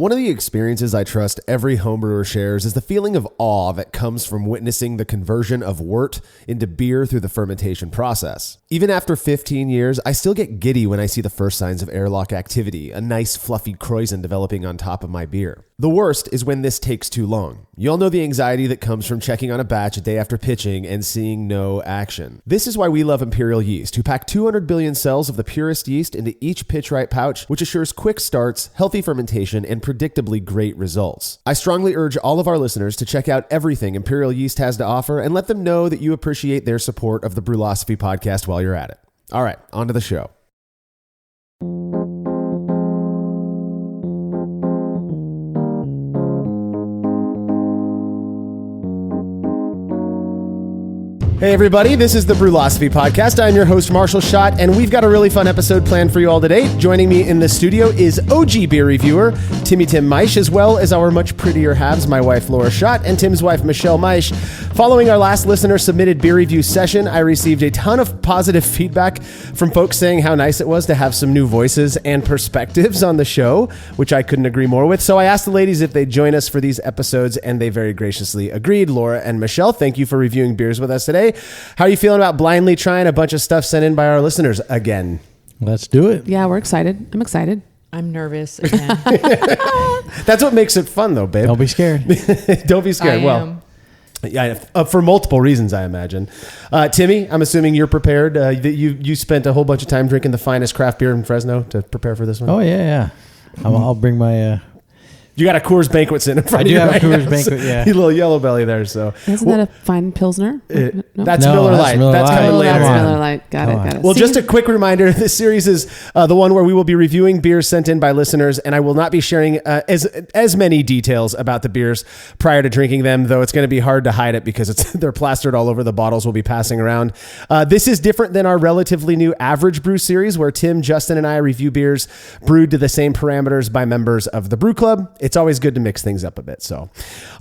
One of the experiences I trust every homebrewer shares is the feeling of awe that comes from witnessing the conversion of wort into beer through the fermentation process. Even after 15 years, I still get giddy when I see the first signs of airlock activity, a nice fluffy kreuzen developing on top of my beer. The worst is when this takes too long. You all know the anxiety that comes from checking on a batch a day after pitching and seeing no action. This is why we love Imperial Yeast, who pack 200 billion cells of the purest yeast into each pitch-right pouch, which assures quick starts, healthy fermentation, and predictably great results. I strongly urge all of our listeners to check out everything Imperial Yeast has to offer and let them know that you appreciate their support of the Brewlosophy podcast while you're at it. All right, on to the show. Hey everybody, this is the Brewlosophy Podcast. I'm your host, Marshall Schott, and we've got a really fun episode planned for you all today. Joining me in the studio is OG beer reviewer, Tim Meisch, as well as our much prettier halves, my wife, Laura Schott, and Tim's wife, Michele Meisch. Following our last listener-submitted beer review session, I received a ton of positive feedback from folks saying how nice it was to have some new voices and perspectives on the show, which I couldn't agree more with. So I asked the ladies if they'd join us for these episodes, and they very graciously agreed. Laura and Michele, thank you for reviewing beers with us today. How are you feeling about blindly trying a bunch of stuff sent in by our listeners again? Let's do it. Yeah, we're excited. I'm excited. I'm nervous again. That's what makes it fun, though, babe. Don't be scared. Don't be scared. Well, yeah, for multiple reasons, I imagine. Timmy, I'm assuming you're prepared. You spent a whole bunch of time drinking the finest craft beer in Fresno to prepare for this one. Oh, yeah. I'll bring my... You got a Coors Banquet sitting in front of you. I do have right a Coors Banquet, yeah. You little yellow belly there. So Isn't that a fine Pilsner? No? That's No, Miller that's Lite. Miller That's Lite. coming later. That's Miller Lite. Got it. Well, just a quick reminder, this series is the one where we will be reviewing beers sent in by listeners, and I will not be sharing as many details about the beers prior to drinking them, though it's going to be hard to hide it because they're plastered all over the bottles we'll be passing around. This is different than our relatively new Average Brew series, where Tim, Justin, and I review beers brewed to the same parameters by members of the Brew Club. It's always good to mix things up a bit. So,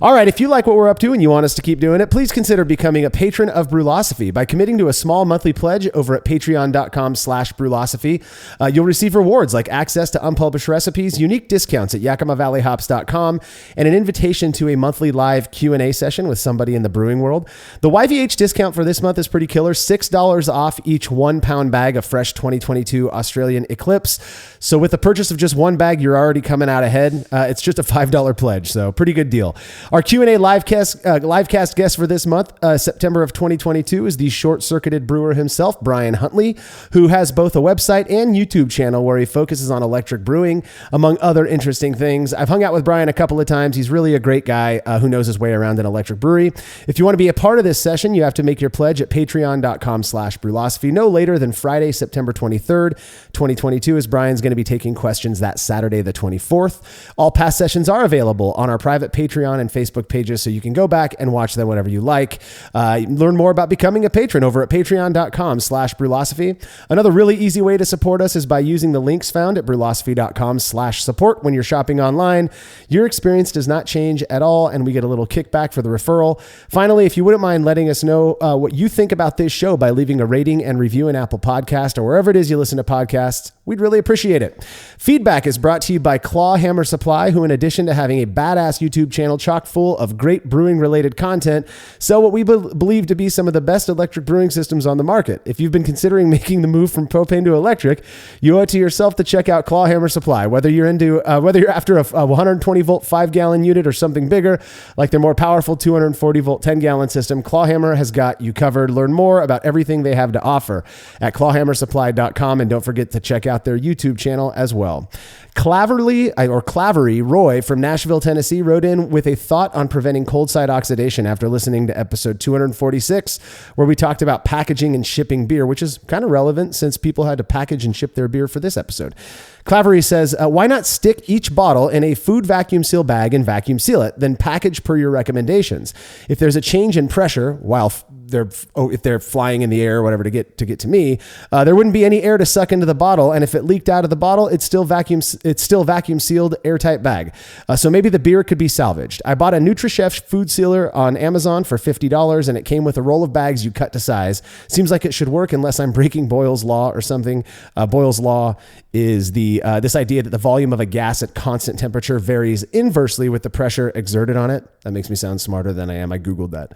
all right, if you like what we're up to and you want us to keep doing it, please consider becoming a patron of Brewlosophy by committing to a small monthly pledge over at patreon.com/Brewlosophy. You'll receive rewards like access to unpublished recipes, unique discounts at YakimaValleyHops.com, and an invitation to a monthly live Q&A session with somebody in the brewing world. The YVH discount for this month is pretty killer, $6 off each 1 pound bag of fresh 2022 Australian Eclipse. So with the purchase of just one bag, you're already coming out ahead. It's just a $5 pledge. So pretty good deal. Our Q&A livecast guest for this month, September of 2022, is the short-circuited brewer himself, Brian Huntley, who has both a website and YouTube channel where he focuses on electric brewing, among other interesting things. I've hung out with Brian a couple of times. He's really a great guy who knows his way around an electric brewery. If you want to be a part of this session, you have to make your pledge at patreon.com/Brewlosophy no later than Friday, September 23rd, 2022, as Brian's going to be taking questions that Saturday, the 24th. All past sessions are available on our private Patreon and Facebook pages, so you can go back and watch them whenever you like. Learn more about becoming a patron over at patreon.com/Brewlosophy. Another really easy way to support us is by using the links found at brewlosophy.com/support when you're shopping online. Your experience does not change at all, and we get a little kickback for the referral. Finally, if you wouldn't mind letting us know what you think about this show by leaving a rating and review in Apple Podcast or wherever it is you listen to podcasts, we'd really appreciate it. Feedback is brought to you by Clawhammer Supply, who in addition to having a badass YouTube channel chock full of great brewing related content, sell what we believe to be some of the best electric brewing systems on the market. If you've been considering making the move from propane to electric, you owe it to yourself to check out Clawhammer Supply. Whether you're after a 120 volt 5-gallon unit or something bigger, like their more powerful 240 volt 10-gallon system, Clawhammer has got you covered. Learn more about everything they have to offer at clawhammersupply.com, and don't forget to check out their YouTube channel as well. Clavery Roy from Nashville, Tennessee, wrote in with a thought on preventing cold side oxidation after listening to episode 246, where we talked about packaging and shipping beer, which is kind of relevant since people had to package and ship their beer for this episode. Clavery says, why not stick each bottle in a food vacuum seal bag and vacuum seal it, then package per your recommendations? If there's a change in pressure while if they're flying in the air or whatever to get to me, there wouldn't be any air to suck into the bottle. And if it leaked out of the bottle, it's still vacuum sealed, airtight bag. So maybe the beer could be salvaged. I bought a NutriChef food sealer on Amazon for $50, and it came with a roll of bags you cut to size. Seems like it should work unless I'm breaking Boyle's Law or something. Boyle's Law is this idea that the volume of a gas at constant temperature varies inversely with the pressure exerted on it. That makes me sound smarter than I am. I Googled that.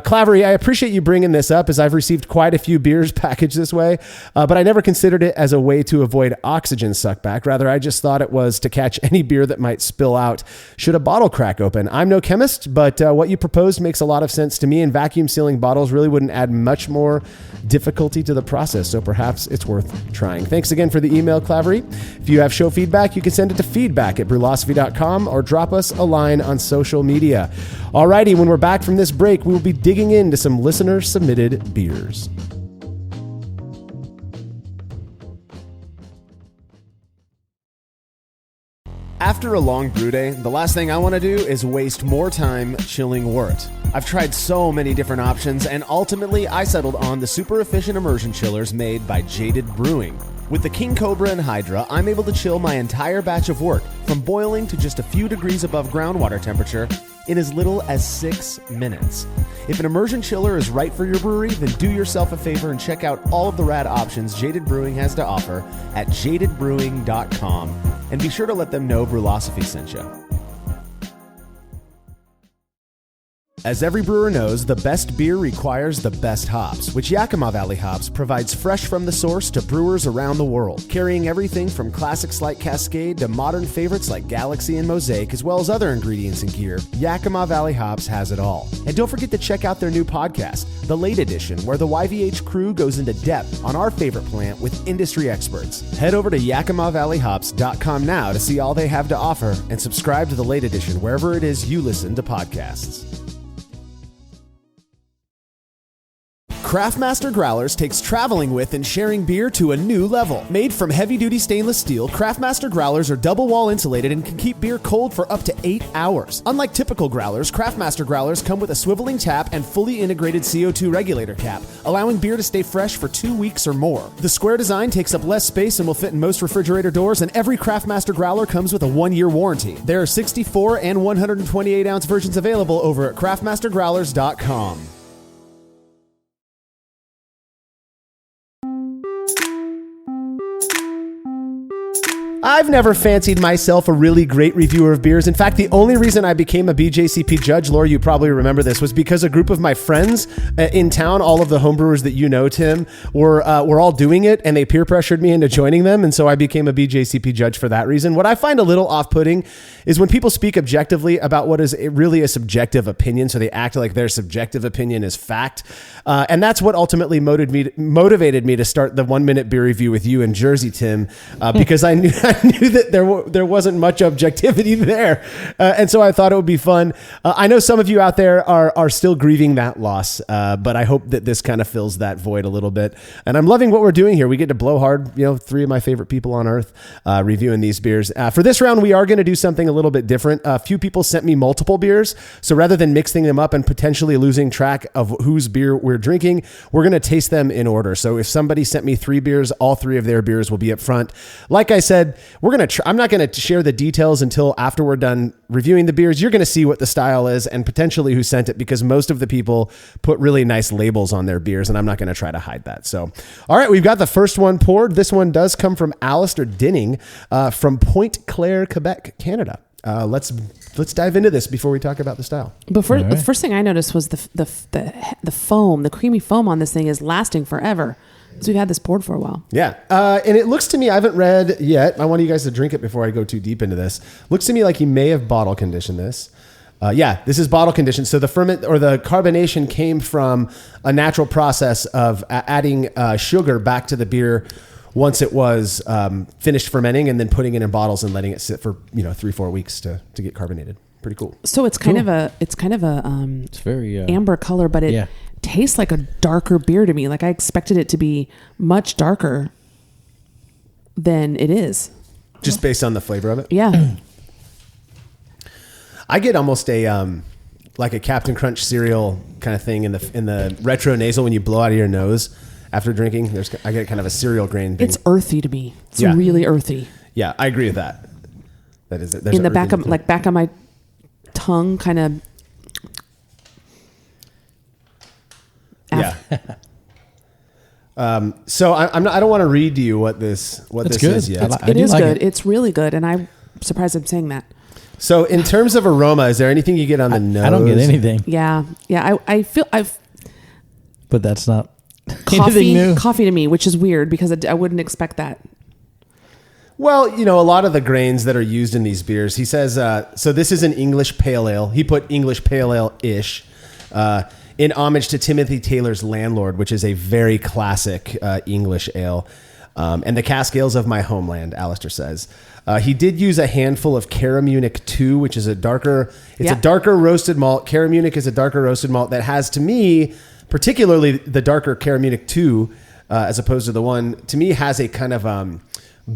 Clavery, I appreciate you bringing this up, as I've received quite a few beers packaged this way, but I never considered it as a way to avoid oxygen suckback. Rather, I just thought it was to catch any beer that might spill out should a bottle crack open. I'm no chemist, but what you proposed makes a lot of sense to me, and vacuum sealing bottles really wouldn't add much more difficulty to the process, so perhaps it's worth trying. Thanks again for the email, Clavery. If you have show feedback, you can send it to feedback@brulosophy.com or drop us a line on social media. Alrighty, when we're back from this break, we will be digging into some listener-submitted beers. After a long brew day, the last thing I want to do is waste more time chilling wort. I've tried so many different options, and ultimately I settled on the super efficient immersion chillers made by Jaded Brewing. With the King Cobra and Hydra, I'm able to chill my entire batch of wort from boiling to just a few degrees above groundwater temperature in as little as 6 minutes. If an immersion chiller is right for your brewery, then do yourself a favor and check out all of the rad options Jaded Brewing has to offer at jadedbrewing.com, and be sure to let them know Brulosophy sent you. As every brewer knows, the best beer requires the best hops, which Yakima Valley Hops provides fresh from the source to brewers around the world, carrying everything from classics like Cascade to modern favorites like Galaxy and Mosaic, as well as other ingredients and gear. Yakima Valley Hops has it all. And don't forget to check out their new podcast, The Late Edition, where the YVH crew goes into depth on our favorite plant with industry experts. Head over to YakimaValleyHops.com now to see all they have to offer, and subscribe to The Late Edition wherever it is you listen to podcasts. Craftmaster Growlers takes traveling with and sharing beer to a new level. Made from heavy-duty stainless steel, Craftmaster Growlers are double-wall insulated and can keep beer cold for up to 8 hours. Unlike typical growlers, Craftmaster Growlers come with a swiveling tap and fully integrated CO2 regulator cap, allowing beer to stay fresh for 2 weeks or more. The square design takes up less space and will fit in most refrigerator doors, and every Craftmaster Growler comes with a 1-year warranty. There are 64 and 128-ounce versions available over at craftmastergrowlers.com. I've never fancied myself a really great reviewer of beers. In fact, the only reason I became a BJCP judge, Laura, you probably remember this, was because a group of my friends in town, all of the homebrewers that you know, Tim, were all doing it, and they peer pressured me into joining them, and so I became a BJCP judge for that reason. What I find a little off-putting is when people speak objectively about what is really a subjective opinion, so they act like their subjective opinion is fact, and that's what ultimately motivated me to start the 1-minute beer review with you in Jersey, Tim, because I knew that there wasn't much objectivity there. And so I thought it would be fun. I know some of you out there are still grieving that loss, but I hope that this kind of fills that void a little bit. And I'm loving what we're doing here. We get to blow hard, 3 of my favorite people on earth reviewing these beers. For this round, we are going to do something a little bit different. A few people sent me multiple beers. So rather than mixing them up and potentially losing track of whose beer we're drinking, we're going to taste them in order. So if somebody sent me 3 beers, all 3 of their beers will be up front. Like I said, I'm not going to share the details until after we're done reviewing the beers. You're going to see what the style is and potentially who sent it, because most of the people put really nice labels on their beers, and I'm not going to try to hide that. So, all right, we've got the first one poured. This one does come from Alistair Dinning from Pointe Claire, Quebec, Canada. Let's dive into this before we talk about the style. Before the first thing I noticed was the foam, the creamy foam on this thing is lasting forever. So we've had this poured for a while. Yeah. And it looks to me, I haven't read yet. I want you guys to drink it before I go too deep into this. Looks to me like he may have bottle conditioned this. This is bottle conditioned. So the ferment or the carbonation came from a natural process of adding sugar back to the beer once it was finished fermenting, and then putting it in bottles and letting it sit for 3-4 weeks to get carbonated. Pretty cool. So it's kind of a it's very amber color, but it tastes like a darker beer to me. Like I expected it to be much darker than it is. Just based on the flavor of it? Yeah. I get almost a like a Captain Crunch cereal kind of thing in the retro nasal when you blow out of your nose after drinking. I get kind of a cereal grain thing. It's earthy to me. It's really earthy. Yeah, I agree with that. That is it. In the back of my tongue, kind of. Yeah. So I don't want to read to you what this is yet. It is good. It's really good, and I'm surprised I'm saying that. So in terms of aroma, is there anything you get on the nose? I don't get anything. Yeah. I feel But that's not anything new. Coffee to me, which is weird because I wouldn't expect that. Well, a lot of the grains that are used in these beers, he says, so this is an English pale ale. He put English pale ale-ish in homage to Timothy Taylor's Landlord, which is a very classic English ale. And the cask ales of my homeland, Alistair says. He did use a handful of Caramunic 2, which is a darker roasted malt. Caramunic is a darker roasted malt that has, to me, particularly the darker Caramunic 2, as opposed to the one, to me, has a kind of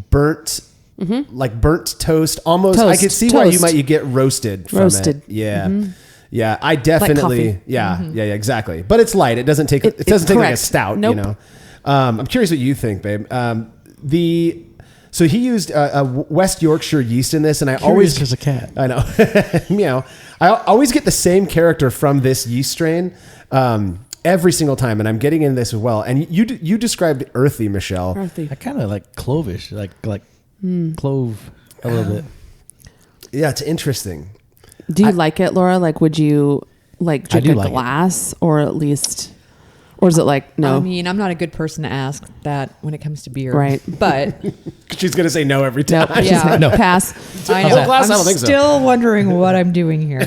burnt, like burnt toast. Almost, I could see why you get roasted from it. Yeah. Mm-hmm. Yeah, I definitely, like yeah, exactly. But it's light. It doesn't take like a stout, Nope. I'm curious what you think, babe. So he used a West Yorkshire yeast in this, and I always as a cat. I know, meow. I always get the same character from this yeast strain every single time, and I'm getting in this as well. And you described earthy, Michelle. Earthy. I kind of like clovish, like clove a little bit. Yeah, it's interesting. Do you like it, Laura? Like, would you like drink a glass or at least, or is it like, no? I mean, I'm not a good person to ask that when it comes to beer. Right. But she's going to say no every time. Nope. Yeah. No. Pass. I know. Glass, I'm I don't think still wondering what I'm doing here.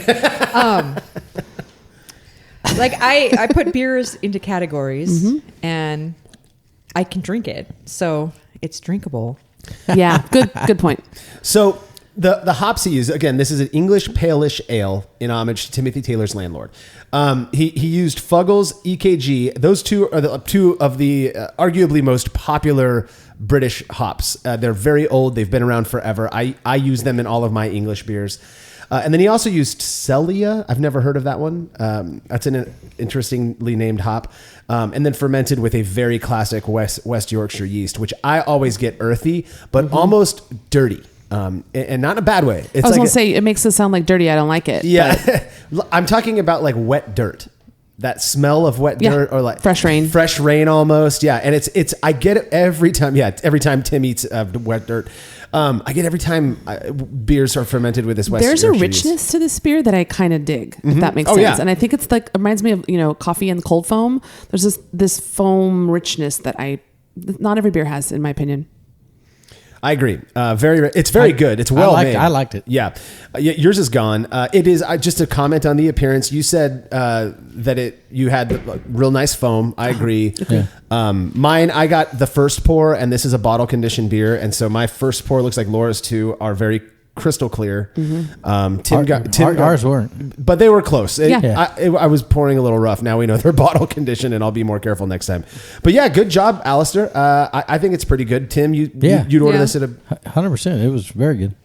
Like I put beers into categories and I can drink it. So it's drinkable. Yeah. Good point. So the hops he used, again, this is an English pale-ish ale in homage to Timothy Taylor's Landlord. He used Fuggles, EKG. Those two are the two of the arguably most popular British hops. They're very old. They've been around forever. I use them in all of my English beers. And then he also used Celia. I've never heard of that one. That's an interestingly named hop. And then fermented with a very classic West Yorkshire yeast, which I always get earthy, but almost dirty. And not in a bad way. I was going to say, it makes it sound like dirty. I don't like it. Yeah. I'm talking about like wet dirt. That smell of wet dirt or like fresh rain almost. Yeah. And it's, I get it every time. Yeah. Every time Tim eats wet dirt. I get every time beers are fermented with this West There's Yorkshire a richness yeast. to this beer that I kind of dig, if that makes sense. Yeah. And I think it's like, it reminds me of, coffee and cold foam. There's this foam richness that not every beer has, in my opinion. I agree. It's very good. It's well made. I liked it. Yeah. Yours is gone. It is just a comment on the appearance. You said that you had real nice foam. I agree. Yeah. Mine, I got the first pour, and this is a bottle conditioned beer, and so my first pour looks like Laura's too are very crystal clear. Ours weren't, but they were close. Yeah. I was pouring a little rough. Now we know they're bottle conditioned, and I'll be more careful next time. But yeah, good job, Alistair. I think it's pretty good. Tim, you'd order this at 100%. It was very good.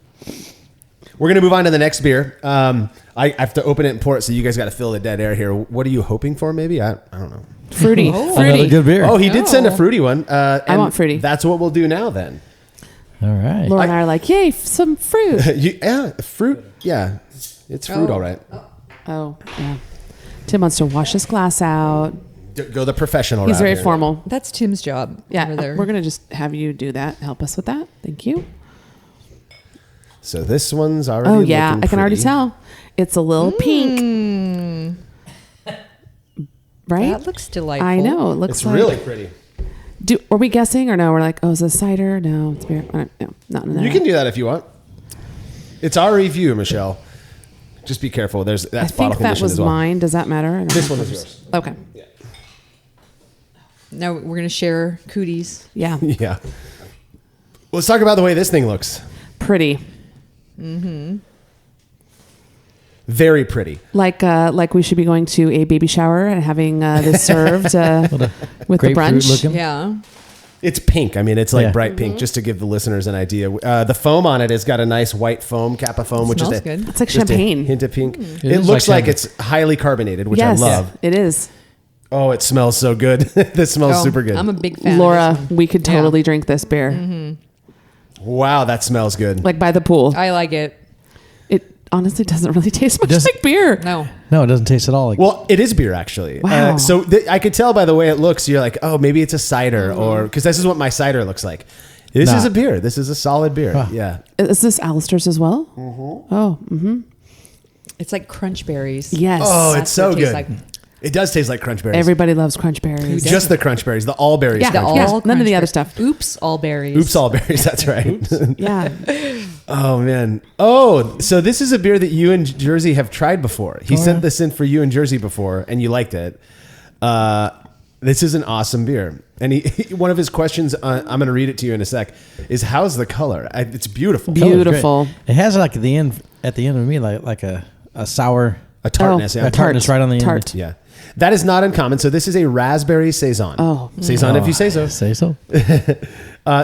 We're gonna move on to the next beer. I have to open it and pour it, so you guys got to fill the dead air here. What are you hoping for? Maybe I don't know. Fruity. Another good beer. Oh, he did send a fruity one. I want fruity. That's what we'll do now then. All right. Laura and I are like, yay, some fruit. Fruit. Yeah, it's fruit, all right. Oh, yeah. Tim wants to wash his glass out. Go the professional route. He's very here. formal. That's Tim's job. Yeah, over there. we're going to just have you do that. Help us with that. Thank you. So this one's already Oh, yeah. looking I can already pretty. tell. It's a little pink. Right? That looks delightful. I know. It looks It's really pretty. Are we guessing or no? We're like, is this cider? No, it's beer. No, not in there. You can do that if you want. It's our review, Michelle. Just be careful. That's I think bottle that conditioned was as well. mine. Does that matter? I don't This know. one is yours. Okay. Yeah. Now we're going to share cooties. Yeah. Yeah. Let's talk about the way this thing looks. Pretty. Very pretty. Like we should be going to a baby shower and having this served with the grapefruit brunch. looking. Yeah. It's pink. I mean, it's like bright pink, just to give the listeners an idea. The foam on it has got a nice white foam, Kappa foam, which is good. It's like champagne. Hint of pink. It looks like it's highly carbonated, which I love. It is. Oh, it smells so good. This smells super good. I'm a big fan. Laura, of this one. we could totally drink this beer. Wow, that smells good. Like by the pool. I like it. It honestly doesn't really taste much like beer. No, it doesn't taste at all like. Well, it is beer actually. Wow. So I could tell by the way it looks. You're like, oh, maybe it's a cider, or because this is what my cider looks like. This is a beer. This is a solid beer. Huh. Yeah. Is this Alistair's as well? Oh, it's like crunch berries. yes. Oh, That's it's so what it tastes good. like. It does taste like crunch berries. Everybody loves crunch berries. Just the crunch berries, the all berries. Yeah, crunch all berries. none of crunch the other berries. stuff. Oops, all berries. Oops, all berries. That's right. Yeah. Oh man. Oh, so this is a beer that you and Jersey have tried before. He sent this in for you and Jersey before, and you liked it. This is an awesome beer. And one of his questions, I'm going to read it to you in a sec, is how's the color? It's beautiful. Beautiful. It has like at the end of me like a sour, A tartness. a tartness right on the Tart. end. Yeah. That is not uncommon. So this is a raspberry saison. Oh. Saison, if you say so. Say so.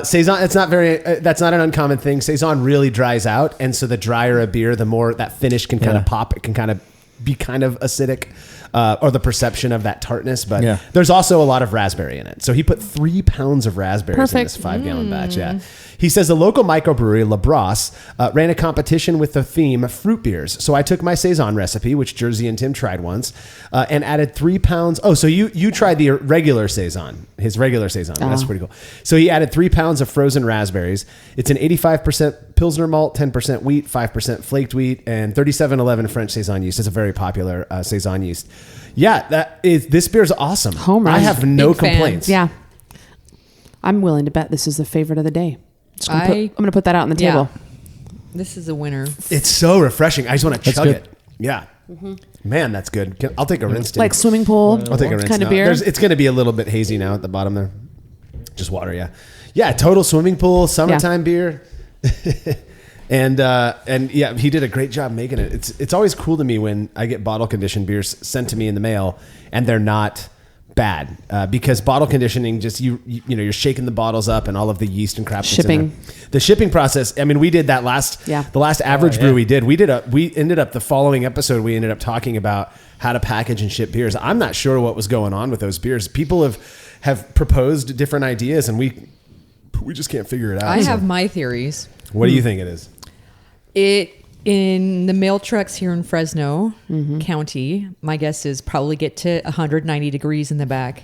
Saison, it's not very. That's not an uncommon thing. Saison really dries out, and so the drier a beer, the more that finish can kind of pop. It can kind of be kind of acidic, or the perception of that tartness. But there's also a lot of raspberry in it. So he put 3 pounds of raspberries in this 5-gallon batch. Yeah. He says the local microbrewery La Brosse ran a competition with the theme fruit beers. So I took my saison recipe, which Jersey and Tim tried once, and added 3 pounds. Oh, so you tried the regular saison, his regular saison. That's pretty cool. So he added 3 pounds of frozen raspberries. It's an 85% Pilsner malt, 10% wheat, 5% flaked wheat, and 3711 French saison yeast. It's a very popular saison yeast. Yeah, this beer is awesome. Home run. I have no Big fan. complaints. Yeah. I'm willing to bet this is the favorite of the day. I'm going to put that out on the Yeah. table. This is a winner. It's so refreshing. I just want to chug good. it. Yeah. Man, that's good. I'll take a rinse. Tim. Like swimming pool I'll take a rinse kind of now. beer. It's going to be a little bit hazy now at the bottom there. Just water, yeah. Yeah, total swimming pool, summertime beer. And yeah, he did a great job making it. It's always cool to me when I get bottle conditioned beers sent to me in the mail and they're not bad, because bottle conditioning just you know you're shaking the bottles up and all of the yeast and crap. Shipping. The shipping process. I mean, we did that the last average brew we did. We ended up the following episode. We ended up talking about how to package and ship beers. I'm not sure what was going on with those beers. People have proposed different ideas and we just can't figure it out. I have my theories. What do you think it is? In the mail trucks here in Fresno County, my guess is probably get to 190 degrees in the back.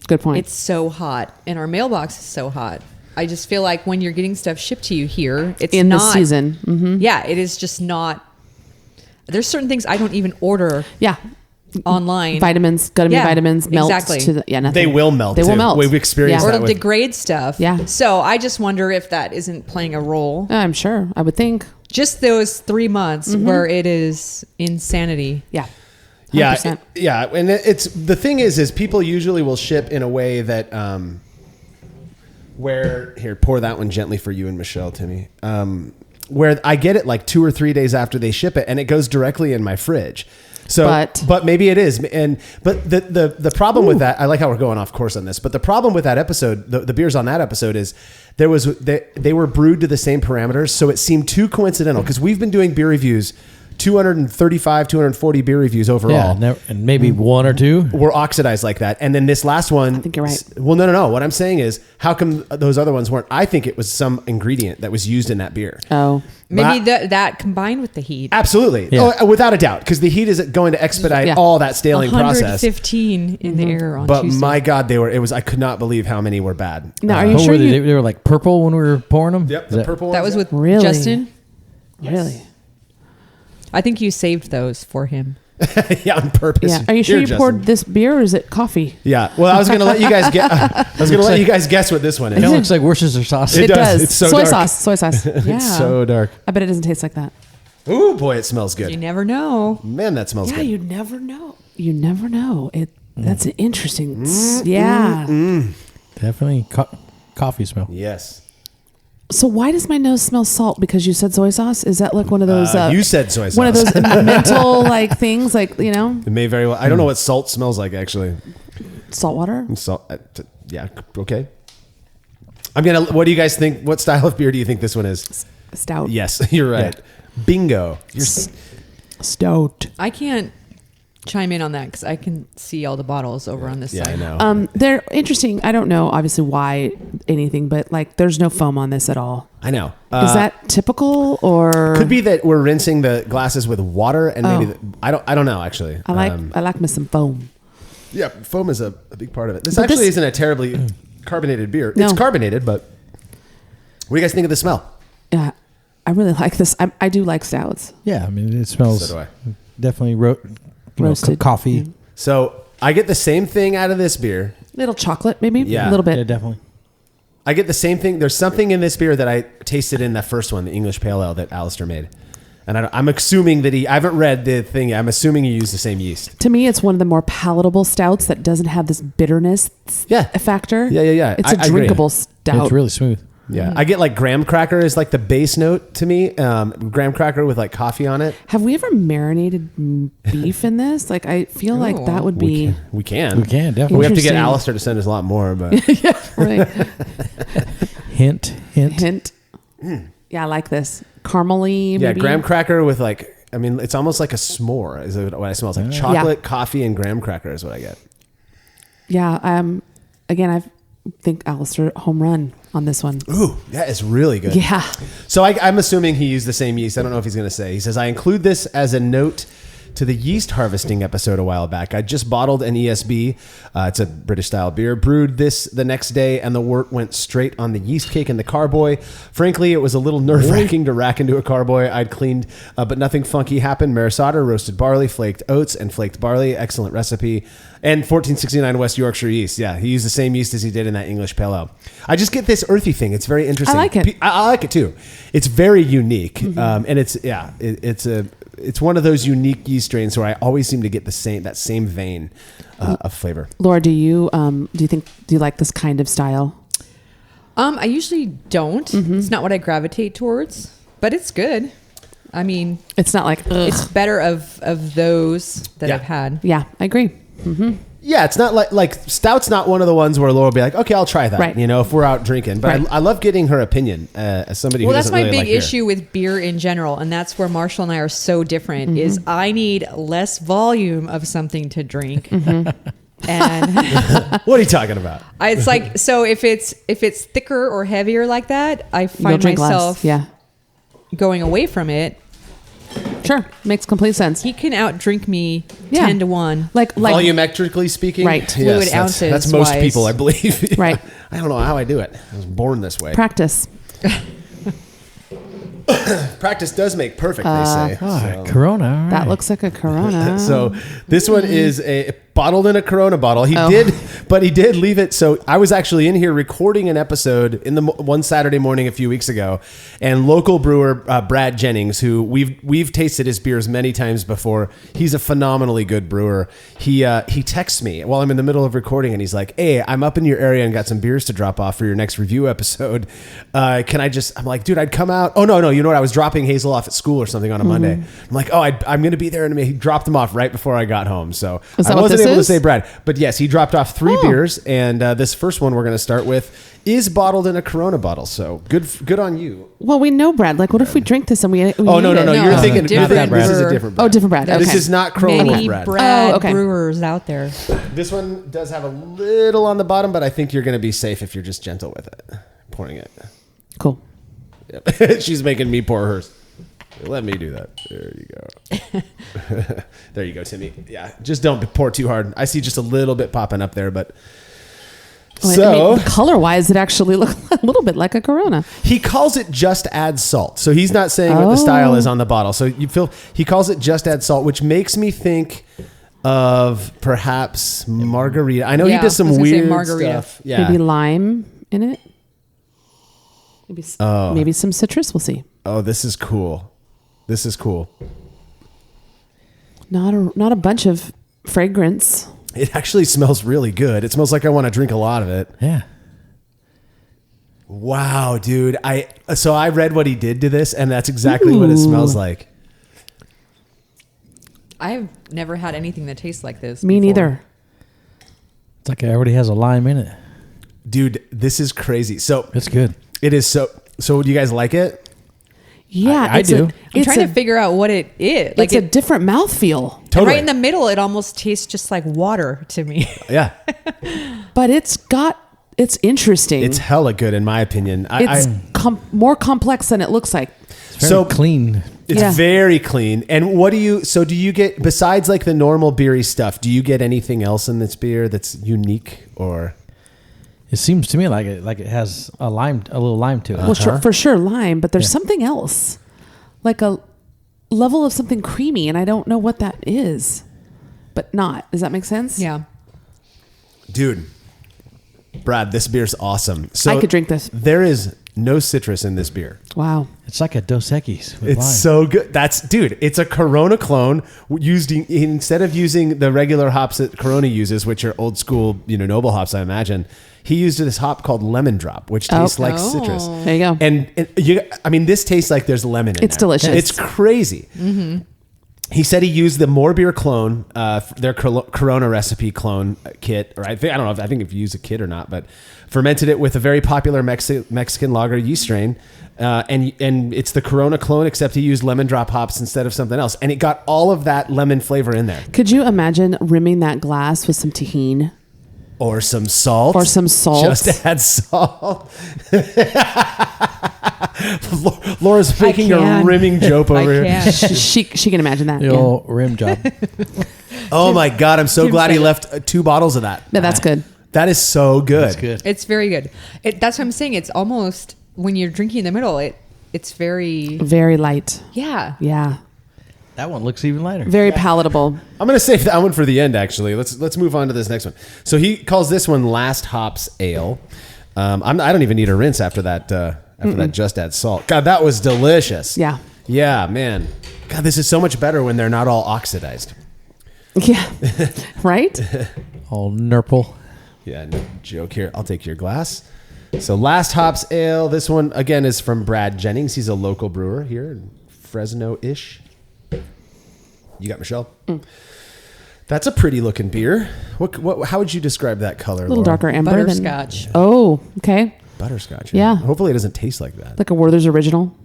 Good point. It's so hot, and our mailbox is so hot. I just feel like when you're getting stuff shipped to you here, it's in not, the season. Mm-hmm. Yeah, it is just not. There's certain things I don't even order. Yeah. Online. Vitamins, gummy vitamins, melt exactly. to nothing. They will melt. They will too. melt. We've experienced Or that it'll with degrade stuff. Yeah. So I just wonder if that isn't playing a role. I'm sure. I would think. Just those 3 months where it is insanity. Yeah. 100%. Yeah, yeah, and it's the thing is people usually will ship in a way that where here pour that one gently for you and Michelle, Timmy. Where I get it like 2 or 3 days after they ship it, and it goes directly in my fridge. So, but maybe it is, but the problem with that, I like how we're going off course on this, but the problem with that episode, the beers on that episode is they were brewed to the same parameters, so it seemed too coincidental because we've been doing beer reviews. 235, 240 beer reviews overall. Yeah, and maybe one or two were oxidized like that. And then this last one, I think you're right. Well, no. What I'm saying is, how come those other ones weren't? I think it was some ingredient that was used in that beer. Oh, maybe that combined with the heat. Absolutely. Yeah. Oh, without a doubt. Because the heat is going to expedite all that staling process. 115 in the air on But Tuesday. my God, I could not believe how many were bad. now are you what sure were they were like purple when we were pouring them? Yep, the purple that ones, was with Really? Justin? really? I think you saved those for him. yeah, on purpose. Yeah. Are you sure Here, you poured Justin. this beer or is it coffee? Yeah. Well, I was going to let you guys get. I was going to let you guys guess what this one It is. looks like Worcestershire sauce. It does. It's so soy dark. sauce. Soy sauce. Yeah. It's so dark. I bet it doesn't taste like that. Ooh, boy, it smells You good. never know. Man, that smells Yeah, good. you never know. You never know. That's an interesting. Yeah. Definitely coffee smell. Yes. So why does my nose smell salt? Because you said soy sauce? Is that like one of those? You said soy sauce. One of those mental like things, like It may very well. I don't know what salt smells like actually. salt water. Salt. Yeah. Okay. What do you guys think? What style of beer do you think this one is? Stout. Yes, you're right. Yeah. Bingo. You're stout. I can't chime in on that because I can see all the bottles over on this side. I know. They're interesting. I don't know, obviously, why anything, but like, there's no foam on this at all. I know. Is that typical, or could be that we're rinsing the glasses with water, and maybe I don't know actually. I like me some foam. Yeah, foam is a big part of it. This isn't a terribly carbonated beer. No. It's carbonated, but what do you guys think of the smell? Yeah, I really like this. I do like stouts. Yeah, I mean, it smells So do I. definitely Roasted. coffee. Mm-hmm. So I get the same thing out of this beer. Little chocolate, maybe. Yeah. A little bit. Yeah, definitely. I get the same thing. There's something in this beer that I tasted in that first one, the English Pale Ale that Alistair made. And I'm assuming that I haven't read the thing. I'm assuming he used the same yeast. To me, it's one of the more palatable stouts that doesn't have this bitterness factor. Yeah. It's a drinkable stout. It's really smooth. Yeah. I get like graham cracker is like the base note to me. Graham cracker with like coffee on it. Have we ever marinated beef in this? Like, I feel like that would be... We can, definitely. We have to get Interesting. Alistair to send us a lot more, but Yeah, right. Hint. Yeah, I like this. Caramely, yeah, maybe? graham cracker with like, I mean, it's almost like a s'more is what I smell. It's like chocolate, coffee, and graham cracker is what I get. Yeah. Again, I think Alistair home run on this one. Ooh, that is really good. Yeah. So I'm assuming he used the same yeast. I don't know if he's going to say. He says, I include this as a note to the yeast harvesting episode a while back. I just bottled an ESB. It's a British style beer. Brewed this the next day, and the wort went straight on the yeast cake and the carboy. Frankly, it was a little nerve-wracking to rack into a carboy I'd cleaned, but nothing funky happened. Marisada, roasted barley, flaked oats, and flaked barley. Excellent recipe. And 1469 West Yorkshire yeast. Yeah, he used the same yeast as he did in that English Pale Ale. I just get this earthy thing. It's very interesting. I like it. I like it too. It's very unique, and it's one of those unique yeast strains where I always seem to get that same vein of flavor. Laura, do you like this kind of style? I usually don't. It's not what I gravitate towards, but it's good. I mean, It's not like it's better of those that I've had. Yeah, I agree. Yeah, it's not like stout's not one of the ones where Laura will be like, okay, I'll try that. Right. You know, if we're out drinking. But Right. I love getting her opinion as somebody who That's doesn't my really big like beer. issue with beer in general, and that's where Marshall and I are so different. Is I need less volume of something to drink, and What are you talking about? it's like, so if it's thicker or heavier like that, I You'll find drink myself less. Yeah, going away from it. sure, makes complete sense. He can outdrink me Yeah. 10-1. Like Volumetrically speaking, Right. Yes, Fluid that's ounces most wise. people, I believe. Yeah. Right. I don't know how I do it. I was born this way. practice. Practice does make perfect, they say. Corona. All right. That looks like a Corona. So this one is bottled in a Corona bottle. He did leave it. So I was actually in here recording an episode in the one Saturday morning a few weeks ago, and local brewer Brad Jennings, who we've tasted his beers many times before. He's a phenomenally good brewer. He texts me while I'm in the middle of recording, and he's like, "Hey, I'm up in your area and got some beers to drop off for your next review episode. Can I just?" I'm like, "Dude, I'd come out." Oh no, you know what? I was dropping Hazel off at school or something on a Monday. I'm like, "Oh, I'm going to be there," and he dropped them off right before I got home. So Is that I what wasn't this able to is? say Brad, but yes, he dropped off 3 beers, and this first one we're going to start with is bottled in a Corona bottle. So good on you. Well, we know Brad. Like, what if we drink this and we Oh no, hate it? you're thinking different this is a brewer. different Brad. Oh, different Brad. Okay. This is not Corona Many Brad. Brad Oh, okay. brewers out there. This one does have a little on the bottom, but I think you're going to be safe if you're just gentle with it, pouring it. Cool. Yep. She's making me pour hers. Let me do that. There you go. There you go, Timmy. Yeah, just don't pour too hard. I see just a little bit popping up there, but color-wise, it actually looks a little bit like a Corona. he calls it just add salt. So he's not saying what the style is on the bottle. So you feel he calls it just add salt, which makes me think of perhaps margarita. I know he Yeah, does I some was gonna say weird margarita. stuff. Yeah. Maybe lime in it. Maybe some citrus. We'll see. Oh, this is cool. This is cool. Not a bunch of fragrance. It actually smells really good. It smells like I want to drink a lot of it. Yeah. Wow, dude. So I read what he did to this, and that's exactly what it smells like. I've never had anything that tastes like this. Me before. neither. It's like it already has a lime in it. Dude, this is crazy. So it's good. It is so. So do you guys like it? Yeah, I do. I'm trying to figure out what it is. Like it's a different mouthfeel. Totally. Right in the middle, it almost tastes just like water to me. Yeah. But it's interesting. It's hella good in my opinion. It's more complex than it looks like. It's very clean. It's very clean. And do you get, besides like the normal beery stuff, do you get anything else in this beer that's unique or? It seems to me like it has a little lime to it. Well, for sure lime, but there's something else, like a level of something creamy, and I don't know what that is, but not. Does that make sense? Yeah. Dude, Brad, this beer's awesome. So I could drink this. There is no citrus in this beer. Wow. It's like a Dos Equis with It's lime. so good. It's a Corona clone instead of using the regular hops that Corona uses, which are old school, noble hops, I imagine. He used this hop called Lemon Drop, which tastes like citrus. There you go. And this tastes like there's lemon in it. It's delicious. It's crazy. Mm-hmm. He said he used the More Beer clone, their Corona recipe clone kit, or I don't know if you use a kit or not, but fermented it with a very popular Mexican lager yeast strain, and it's the Corona clone, except he used lemon drop hops instead of something else, and it got all of that lemon flavor in there. Could you imagine rimming that glass with some tahini? Or some salt. Just add salt. Laura's making a rimming joke over here. She can imagine that. The old rim job. Oh my God, I'm so glad he left 2 bottles of that. Yeah, that's good. That is so good. That's good. It's very good. That's what I'm saying. It's almost, when you're drinking in the middle, it's very... Very light. Yeah. Yeah. That one looks even lighter. Very palatable. I'm going to save that one for the end, actually. Let's move on to this next one. So he calls this one Last Hops Ale. I don't even need a rinse after that. That just add salt. God, that was delicious. Yeah. Yeah, man. God, this is so much better when they're not all oxidized. Yeah. Right? All nurple. Yeah, no joke here. I'll take your glass. So Last Hops Ale. This one, again, is from Brad Jennings. He's a local brewer here in Fresno-ish. You got Michelle? That's a pretty looking beer. How would you describe that color? A little darker amber. Butterscotch. Oh, okay. Butterscotch. Yeah. Hopefully it doesn't taste like that. Like a Werther's Original.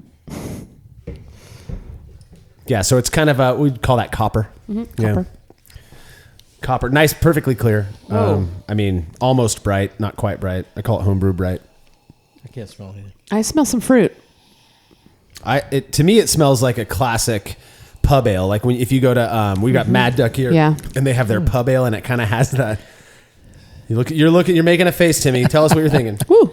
Yeah, so it's kind of we'd call that copper. Mm-hmm. Yeah. Copper. Nice, perfectly clear. Almost bright, not quite bright. I call it homebrew bright. I can't smell anything. I smell some fruit. To me, it smells like a classic pub ale. Like if you go to, we got Mad Duck here, and they have their pub ale, and it kind of has that. You're making a face, Timmy. Tell us what you're thinking. Woo.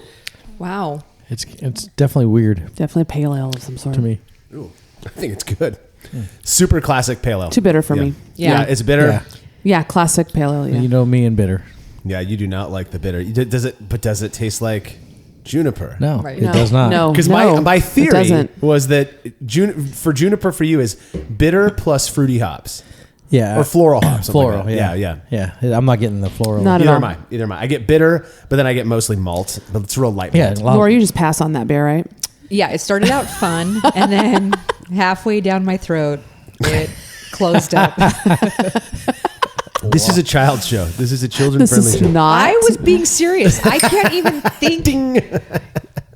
Wow. It's definitely weird. Definitely a pale ale of some sort. To me. Ooh, I think it's good. Super classic pale ale. Too bitter for me. Yeah, it's bitter. Yeah, classic pale ale. Yeah. You know me and bitter. Yeah, you do not like the bitter. Does it taste like juniper? No, Right. it does not. No. Because my theory was that juniper for you is bitter plus fruity hops. Yeah. Or floral hops. Floral. Like yeah. I'm not getting the floral. Not at all. Either am I. I get bitter, but then I get mostly malt. But it's real light malt. Laura, you just pass on that beer, right? Yeah, it started out fun, and then halfway down my throat, it closed up. This is a child's show. This is a children-friendly This is show. not. I was being serious. I can't even think.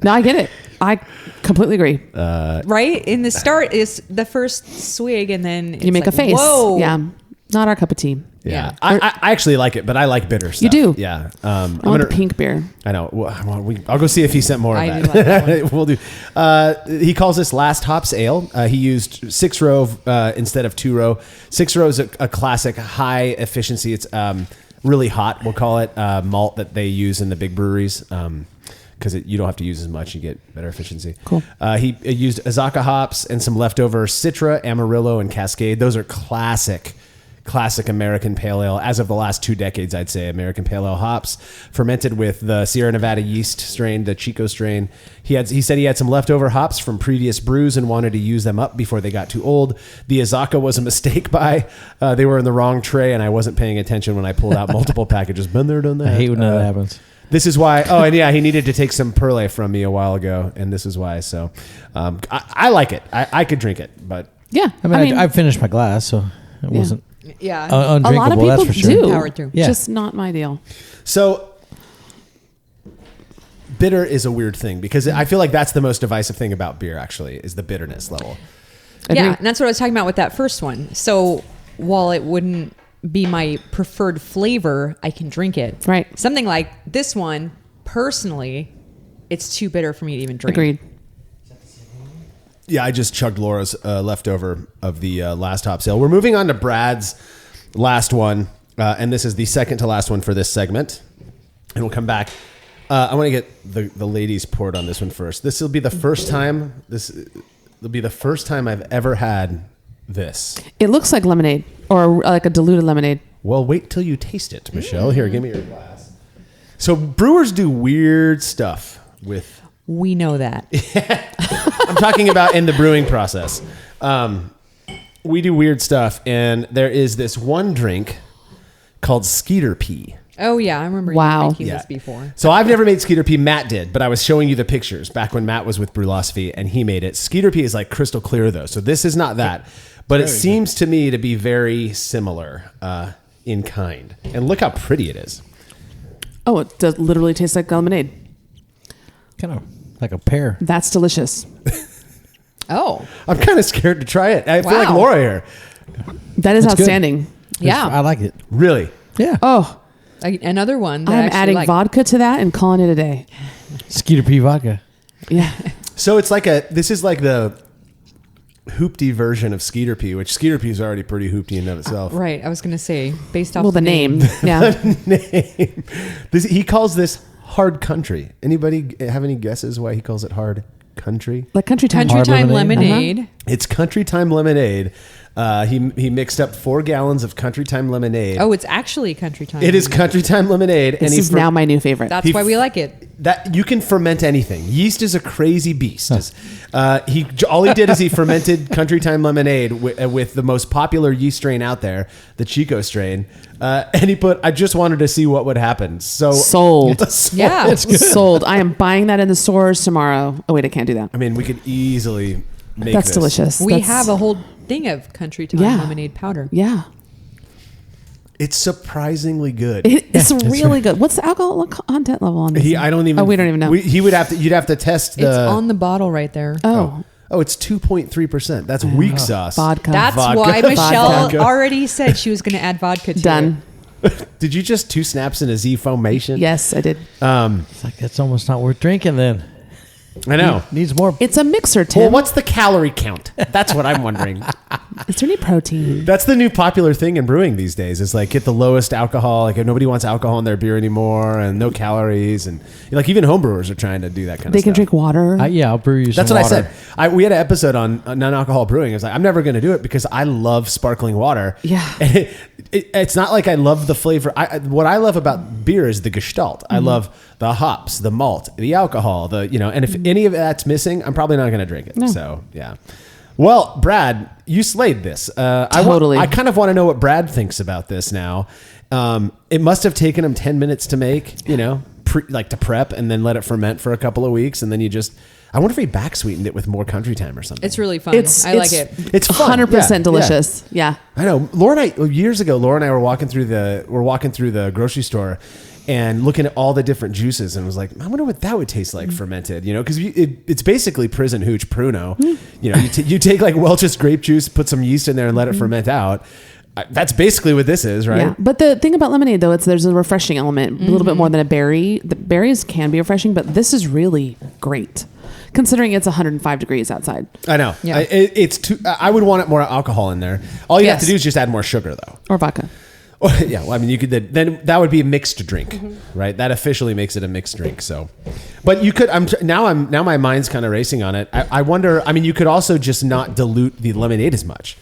No, I get it. I completely agree. Right? In the start is the first swig, and then You make a face. Whoa. Yeah. Not our cup of tea. Yeah. I actually like it, but I like bitter stuff. You do? Yeah. I want the pink beer. I know. Well, I'll go see if he sent more of I that. do like that one. We'll do. He calls this Last Hops Ale. He used 6-row instead of 2-row. 6-row is a classic high efficiency. It's really hot, we'll call it, malt that they use in the big breweries. Because you don't have to use as much, you get better efficiency. Cool. He used Azacca hops and some leftover Citra, Amarillo, and Cascade. Those are classic American pale ale. As of the last 2 decades, I'd say American pale ale hops, fermented with the Sierra Nevada yeast strain, the Chico strain. He said he had some leftover hops from previous brews and wanted to use them up before they got too old. The Azacca was a mistake buy. They were in the wrong tray, and I wasn't paying attention when I pulled out multiple packages. Been there, done that. I hate when that happens. This is why. Oh, and yeah, he needed to take some Perle from me a while ago, and this is why. So, I like it. I could drink it, but Yeah. I mean, I finished my glass, so it wasn't Yeah. undrinkable. A lot of people that's for sure. do. Powered through. Yeah. Just not my deal. so bitter is a weird thing because I feel like that's the most divisive thing about beer. Actually, is the bitterness level. Yeah, and that's what I was talking about with that first one. So while it wouldn't be my preferred flavor, I can drink it. Right. Something like this one, personally, it's too bitter for me to even drink. Agreed. Yeah, I just chugged Laura's leftover of the last hop sale. We're moving on to Brad's last one, and this is the second to last one for this segment. And we'll come back. I want to get the ladies poured on this one first. This will be the first time. It'll be the first time I've ever had this. It looks like lemonade or like a diluted lemonade. Well, wait till you taste it, Michelle. Here, give me your glass. So brewers do weird stuff with... We know that. I'm talking about in the brewing process. We do weird stuff, and there is this one drink called Skeeter Pea. Oh, yeah. I remember you making this before. So I've never made Skeeter Pea. Matt did, but I was showing you the pictures back when Matt was with Brewlosophy, and he made it. Skeeter Pea is like crystal clear, though. So this is not that. But it seems to me to be very similar in kind. And look how pretty it is. Oh, it does literally taste like lemonade. Kind of like a pear. That's delicious. Oh. I'm kind of scared to try it. I feel like Laura here. That is outstanding. Yeah. I like it. Really? Yeah. Oh, Another one that I'm adding vodka to that and calling it a day. Skeeter Pea vodka. Yeah. So it's like this is like the hoopty version of Skeeter Pea, which Skeeter Pea is already pretty hoopty in and of itself. Right. I was going to say, based off the name. Yeah. Name. He calls this hard country. Anybody have any guesses why he calls it hard country? Like country time. Country time lemonade. It's country time lemonade. He mixed up 4 gallons of country time lemonade. Oh, it's actually country time. It is country time lemonade. This is now my new favorite. That's why we like it. That you can ferment anything. Yeast is a crazy beast. All he did is he fermented country time lemonade with the most popular yeast strain out there, the Chico strain, and he put. I just wanted to see what would happen. So sold. Yeah, it's good. Sold. I am buying that in the stores tomorrow. Oh wait, I can't do that. I mean, we could easily make That's this. delicious. We have a whole thing of country time lemonade powder. Yeah. It's surprisingly good. It's really good. What's the alcohol content level on this? I don't even. Oh, we don't even know. You'd have to test the. It's on the bottle right there. Oh, it's 2.3%. That's weak sauce. Vodka. That's why Michelle already said she was going to add vodka to Done. it. Did you just 2 snaps in a Z foamation? Yes, I did. It's like that's almost not worth drinking then. I know. Needs more. It's a mixer, Tim. Well, what's the calorie count? That's what I'm wondering. Is there any protein? That's the new popular thing in brewing these days. Is like get the lowest alcohol. Like nobody wants alcohol in their beer anymore, and no calories, and like even homebrewers are trying to do that kind of stuff. They can drink water. I'll brew you some That's what water. I said. We had an episode on non-alcohol brewing. I was like, I'm never going to do it because I love sparkling water. Yeah. And it's not like I love the flavor. What I love about beer is the gestalt. I love the hops, the malt, the alcohol, and if any of that's missing, I'm probably not going to drink it. No. So, yeah. Well, Brad, you slayed this. Totally. I kind of want to know what Brad thinks about this now. It must have taken him 10 minutes to make, to prep and then let it ferment for a couple of weeks. And then I wonder if he back sweetened it with more country time or something. It's really fun. I like it. It's fun. 100% delicious. Yeah. I know. Years ago, Laura and I were walking through the grocery store and looking at all the different juices and was like, I wonder what that would taste like fermented, because it's basically prison hooch pruno. You take like Welch's grape juice, put some yeast in there and let it ferment out. That's basically what this is, right? Yeah. But the thing about lemonade, though, there's a refreshing element, a little bit more than a berry. The berries can be refreshing, but this is really great, considering it's 105 degrees outside. I know. Yeah. It's too. I would want more alcohol in there. All you have to do is just add more sugar, though. Or vodka. Yeah, well, I mean, you could then that would be a mixed drink, right? That officially makes it a mixed drink. So, but you could. Now my mind's kind of racing on it. I wonder. I mean, you could also just not dilute the lemonade as much.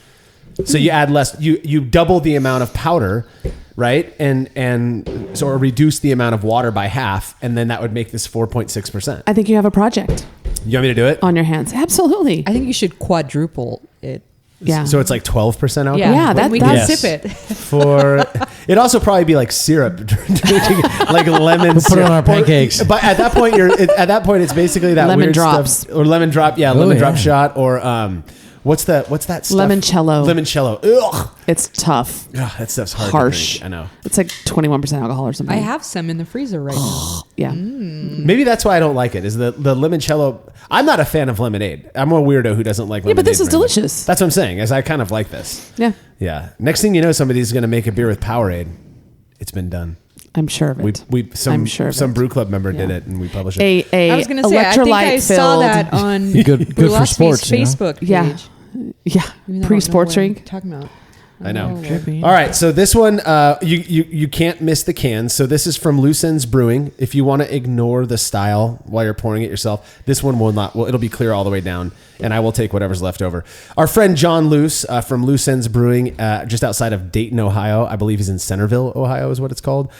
So you add less. You double the amount of powder, right? And so or reduce the amount of water by half, and then that would make this 4.6%. I think you have a project. You want me to do it on your hands? Absolutely. I think you should quadruple it. Yeah. So it's like 12% alcohol? Yeah, that's sip it. It'd also probably be like syrup, like lemon We'll syrup. put it on our pancakes. But at that point, it's basically that lemon weird drops. stuff. Or lemon drop, lemon drop shot, or What's that stuff? Limoncello. Limoncello. Ugh. It's tough. Ugh, that stuff's hard Harsh. to drink. I know. It's like 21% alcohol or something. I have some in the freezer right now. Yeah. Maybe that's why I don't like it. Is the limoncello? I'm not a fan of lemonade. I'm a weirdo who doesn't like lemonade. Yeah, but this is very much. delicious. That's what I'm saying. Is I kind of like this. Yeah. Yeah. Next thing you know, somebody's going to make a beer with Powerade. It's been done. I'm sure of it. Some brew club member did it, and we published it. A I was going to say, I think I saw that on good for sports. Facebook page. Yeah. Yeah. Pre-sports drink. Talking about. I know. All right, so this one, you can't miss the cans. So this is from Loose Ends Brewing. If you want to ignore the style while you're pouring it yourself, this one will not. Well, it'll be clear all the way down, and I will take whatever's left over. Our friend John Luce from Loose Ends Brewing, just outside of Dayton, Ohio. I believe he's in Centerville, Ohio, is what it's called.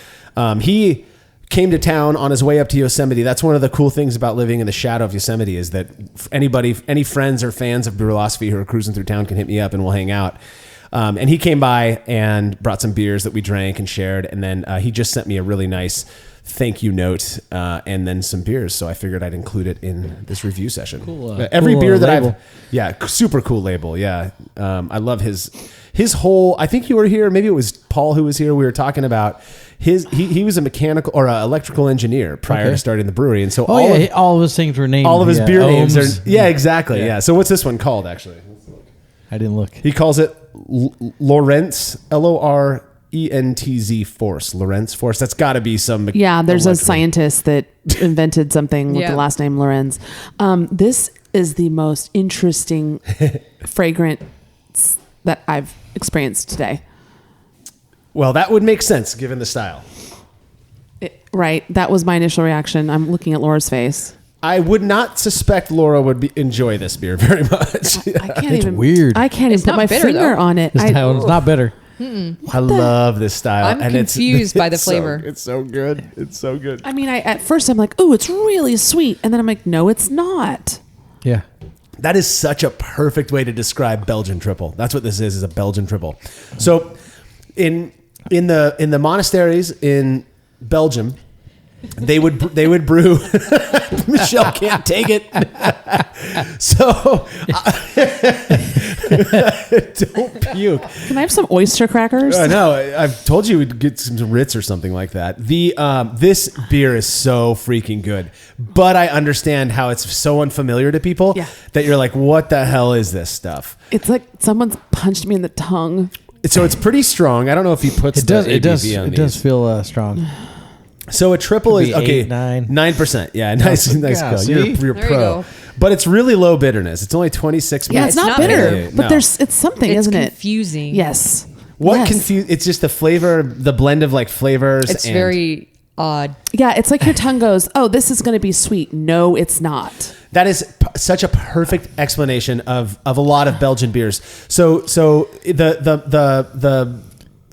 He came to town on his way up to Yosemite. That's one of the cool things about living in the shadow of Yosemite is that any friends or fans of Brewlosophy who are cruising through town can hit me up and we'll hang out. And he came by and brought some beers that we drank and shared. And then he just sent me a really nice thank you note and then some beers. So I figured I'd include it in this review session. Cool, Every cool beer that label. super cool label. Yeah. I love his whole, I think you were here. Maybe it was Paul who was here. We were talking about he was a mechanical or electrical engineer prior to starting the brewery. And so all of his things were named. All of his beer names Ohms. are, exactly. Yeah. So what's this one called actually? I didn't look. He calls it Lorentz, Lorentz Force. Lorentz Force. That's got to be some. Yeah, there's a scientist that invented something with the last name Lorenz. This is the most interesting fragrance that I've experienced today. Well, that would make sense given the style. Right. That was my initial reaction. I'm looking at Laura's face. I would not suspect Laura would enjoy this beer very much. I can't It's even. weird. I can't even put my bitter, finger though. on it. It's not bitter. I love this style. I'm confused by the flavor. It's so good. It's so good. I mean, at first I'm like, oh, it's really sweet. And then I'm like, no, it's not. Yeah. That is such a perfect way to describe Belgian triple. That's what this is a Belgian triple. So in the monasteries in Belgium, they would brew. Michelle can't take it. So don't puke. Can I have some oyster crackers? I know. I've told you we'd get some Ritz or something like that. This beer is so freaking good, but I understand how it's so unfamiliar to people that you're like, what the hell is this stuff? It's like someone's punched me in the tongue. So it's pretty strong. I don't know if he puts It does. the It does. ABV on It these. does feel strong. So a triple Could is be okay. 8, 9. 9%. Yeah, nice Yeah, go. see? You're There you pro. go. But it's really low bitterness. It's only 26%. Yeah, it's not not bitter, bitter. but No. it's something, It's isn't it? confusing. Yes. What Yes. It's just the flavor, the blend of like flavors. It's and very odd. Yeah, it's like your tongue goes, oh, this is going to be sweet. No, it's not. That is such a perfect explanation of a lot of Belgian beers. So the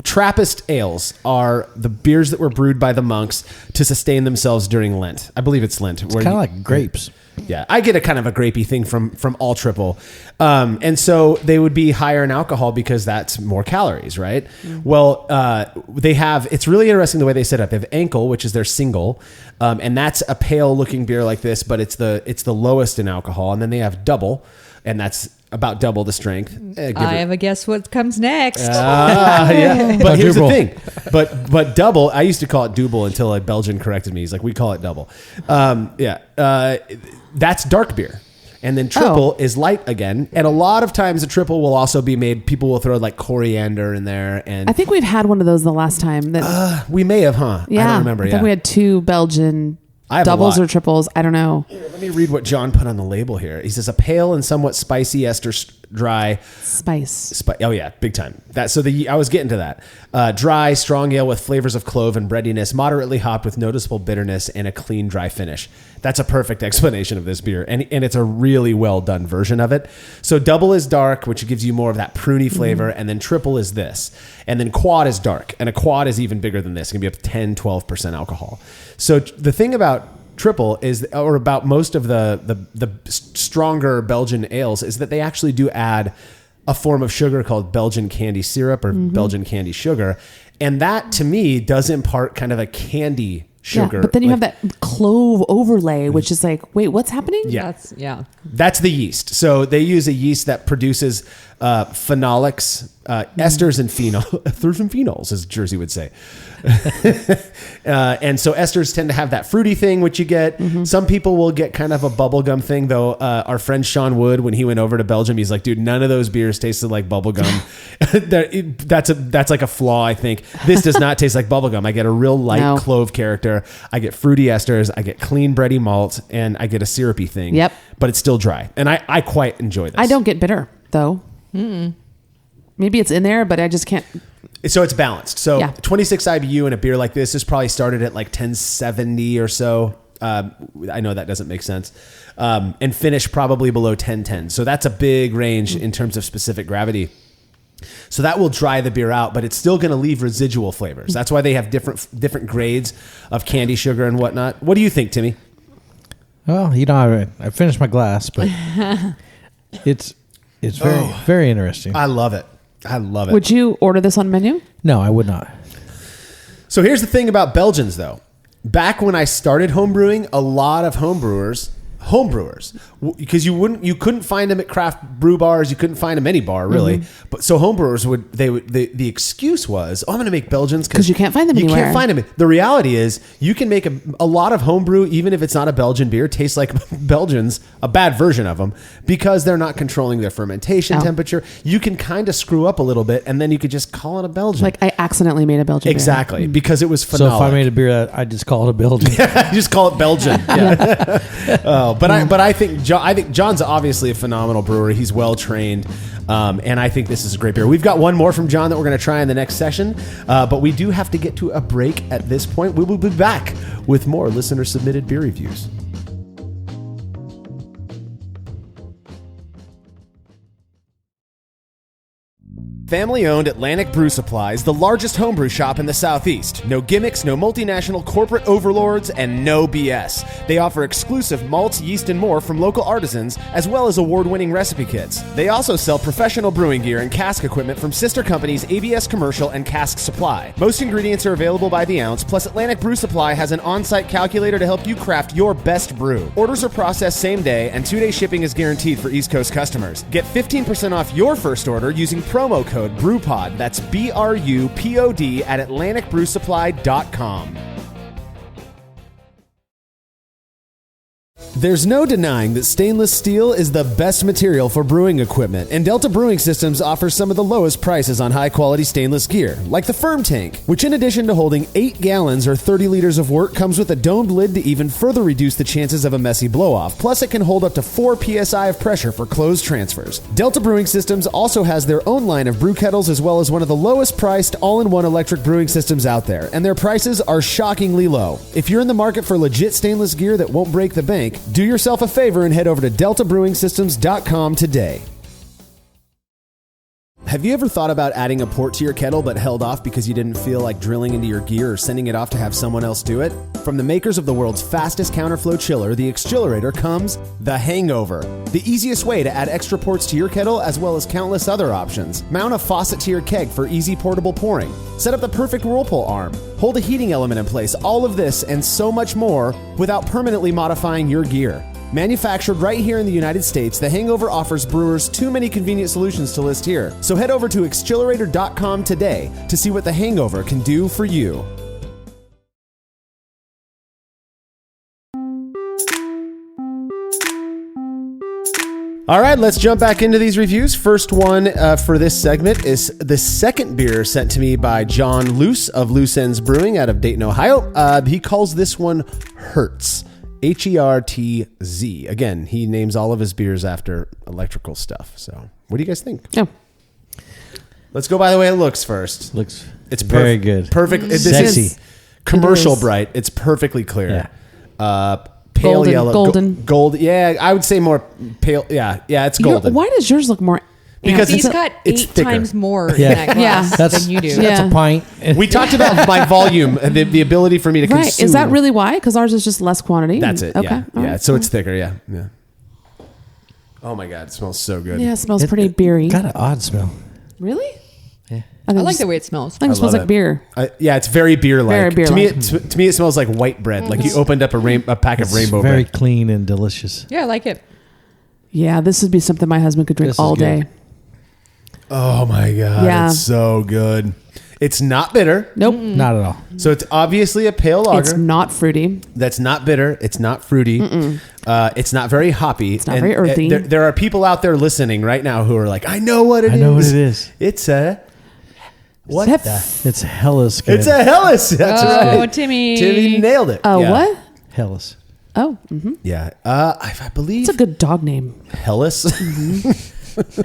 Trappist ales are the beers that were brewed by the monks to sustain themselves during Lent. I believe it's Lent. It's kind of like grapes. Yeah, I get a kind of a grapey thing from all triple. And so they would be higher in alcohol because that's more calories, right? Well, it's really interesting the way they set up. They have Ankel, which is their single, and that's a pale looking beer like this, but it's the lowest in alcohol. And then they have Double, and that's about double the strength. I have a guess what comes next. Yeah. But here's the Double. thing. But double, I used to call it double until a Belgian corrected me. He's like, we call it double. That's dark beer. And then triple is light again. And a lot of times a triple will also be made, people will throw like coriander in there. And I think we've had one of those the last time. That we may have, huh? yeah, I don't remember. I think we had 2 Belgian I have a doubles lot. or triples. I don't know. Here, let me read what John put on the label here. He says a pale and somewhat spicy ester dry. Spice. Oh yeah, big time. I was getting to that. Dry, strong ale with flavors of clove and breadiness, moderately hopped with noticeable bitterness and a clean, dry finish. That's a perfect explanation of this beer, and it's a really well done version of it. So double is dark, which gives you more of that pruny flavor, and then triple is this, and then quad is dark, and a quad is even bigger than this. It can be up to 10-12% alcohol. So the thing about triple is, or about most of the stronger Belgian ales, is that they actually do add a form of sugar called Belgian candy syrup or Belgian candy sugar. And that to me does impart kind of a candy sugar. Yeah, but then you have that clove overlay, which is like, wait, what's happening? Yeah. That's the yeast. So they use a yeast that produces phenolics, esters and phenols, as Jersey would say. And so esters tend to have that fruity thing, which you get. Some people will get kind of a bubblegum thing, though. Our friend Sean Wood, when he went over to Belgium, he's like, dude, none of those beers tasted like bubblegum. That's like a flaw, I think. This does not taste like bubblegum. I get a real light clove character. I get fruity esters. I get clean bready malt, and I get a syrupy thing. Yep. But it's still dry. And I quite enjoy this. I don't get bitter, though. Maybe it's in there, but I just can't. So it's balanced. So 26 IBU in a beer like this is probably started at like 1070 or so. I know that doesn't make sense. And finish probably below 1010. So that's a big range in terms of specific gravity. So that will dry the beer out, but it's still going to leave residual flavors. That's why they have different grades of candy sugar and whatnot. What do you think, Timmy? Well, I finished my glass, but it's very interesting. I love it. Would you order this on menu? No, I would not. So here's the thing about Belgians, though. Back when I started homebrewing, a lot of homebrewers, because you couldn't find them at craft brew bars, you couldn't find them any bar really. But so homebrewers the excuse was, I'm going to make Belgians because you can't find them anywhere. You can't find them. The reality is you can make a lot of homebrew, even if it's not a Belgian beer, taste like Belgians, a bad version of them, because they're not controlling their fermentation temperature. You can kind of screw up a little bit, and then you could just call it a Belgian. Like I accidentally made a Belgian beer. Because it was phenolic. So if I made a beer, I just call it a Belgian. I just call it Belgian. Yeah. But I think John's obviously a phenomenal brewer. He's well trained, and I think this is a great beer. We've got one more from John that we're going to try in the next session, but we do have to get to a break at this point. We will be back with more listener submitted beer reviews. Family-owned Atlantic Brew Supply is the largest homebrew shop in the Southeast. No gimmicks, no multinational corporate overlords, and no BS. They offer exclusive malts, yeast, and more from local artisans, as well as award-winning recipe kits. They also sell professional brewing gear and cask equipment from sister companies ABS Commercial and Cask Supply. Most ingredients are available by the ounce, plus Atlantic Brew Supply has an on-site calculator to help you craft your best brew. Orders are processed same day, and 2-day shipping is guaranteed for East Coast customers. Get 15% off your first order using promo code BREWPOD. That's BRUPOD at AtlanticBrewSupply.com. There's no denying that stainless steel is the best material for brewing equipment, and Delta Brewing Systems offers some of the lowest prices on high-quality stainless gear, like the Firm Tank, which in addition to holding 8 gallons or 30 liters of wort, comes with a domed lid to even further reduce the chances of a messy blow-off. Plus, it can hold up to 4 psi of pressure for closed transfers. Delta Brewing Systems also has their own line of brew kettles, as well as one of the lowest-priced all-in-one electric brewing systems out there, and their prices are shockingly low. If you're in the market for legit stainless gear that won't break the bank, do yourself a favor and head over to deltabrewingsystems.com today. Have you ever thought about adding a port to your kettle but held off because you didn't feel like drilling into your gear or sending it off to have someone else do it? From the makers of the world's fastest counterflow chiller, the Exchillerator, comes the Hangover, the easiest way to add extra ports to your kettle as well as countless other options. Mount a faucet to your keg for easy portable pouring. Set up the perfect whirlpool arm. Hold a heating element in place. All of this and so much more without permanently modifying your gear. Manufactured right here in the United States, the Hangover offers brewers too many convenient solutions to list here. So head over to Exchillerator.com today to see what the Hangover can do for you. All right, let's jump back into these reviews. First one for this segment is the second beer sent to me by John Luce of Loose Ends Brewing out of Dayton, Ohio. He calls this one Hertz. Hertz. Again, he names all of his beers after electrical stuff. So what do you guys think? Oh. Let's go by the way it looks first. It's very good. Perfect. This Sexy. is commercial bright. It's perfectly clear. Yeah. Pale golden, yellow. Golden. Gold. Yeah, I would say more pale. Yeah, it's golden. Why does yours look more... Because he's got 8 times more in that glass than you do. That's a pint. We talked about my volume and the ability for me to consume. Is that really why? Because ours is just less quantity. That's it. Okay. Yeah. Right. So it's thicker. Yeah. Oh my God, it smells so good. Yeah, it smells pretty beery. Got an odd smell. Really? Yeah. I like the way it smells. I think it smells like beer. Yeah, it's very beer-like. Very beer-like. To me, it smells like white bread. Like you opened up a pack of rainbow very bread. clean and delicious. Yeah, I like it. Yeah, this would be something my husband could drink all day. Oh my God. Yeah. It's so good. It's not bitter. Nope. Not at all. So it's obviously a pale lager. It's not fruity. That's not bitter. It's not fruity. It's not very hoppy. It's not very earthy. There are people out there listening right now who are like, I know what it is. I know what it is. It's a... What It's the? It's Helles. It's a Helles. That's Oh, right. Timmy. Timmy nailed it. Oh, Yeah. what? Helles. Oh, mm-hmm. Yeah. I believe... It's a good dog name. Hellas.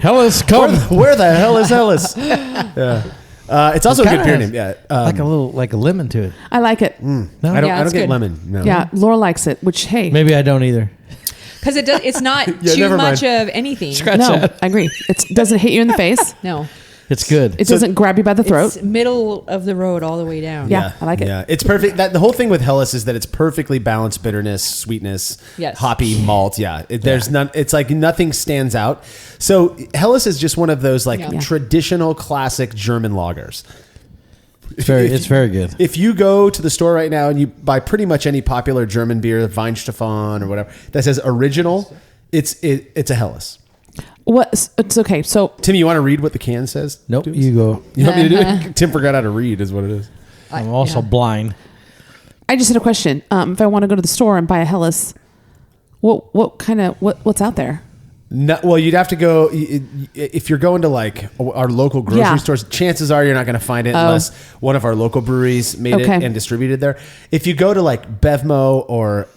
Helles, come. Where the hell is Hellas? Yeah. It's also a good beer name. Yeah. Like a lemon to it. I like it. No? I don't it's get good. lemon. No. Yeah, Laura likes it, which, hey. Maybe I don't either. Because it's not Yeah, too never much mind. of anything. No, I agree. It doesn't hit you in the face. No. It's good. It doesn't grab you by the throat. It's middle of the road all the way down. Yeah, I like it. Yeah, it's perfect. The whole thing with Helles is that it's perfectly balanced bitterness, sweetness, Yes. hoppy malt. Yeah, there's none. It's like nothing stands out. So Helles is just one of those like Yeah. traditional classic German lagers. It's very good. If you go to the store right now and you buy pretty much any popular German beer, Weihenstephan or whatever, that says original, it's a Helles. What? It's okay. So Tim, you want to read what the can says? Nope, you go. You want me to do it? Tim forgot how to read, is what it is. I'm also blind. I just had a question. If I want to go to the store and buy a Helles, what's out there? No, well, you'd have to go if you're going to like our local grocery stores. Chances are you're not going to find it unless one of our local breweries made it and distributed there. If you go to like Bevmo or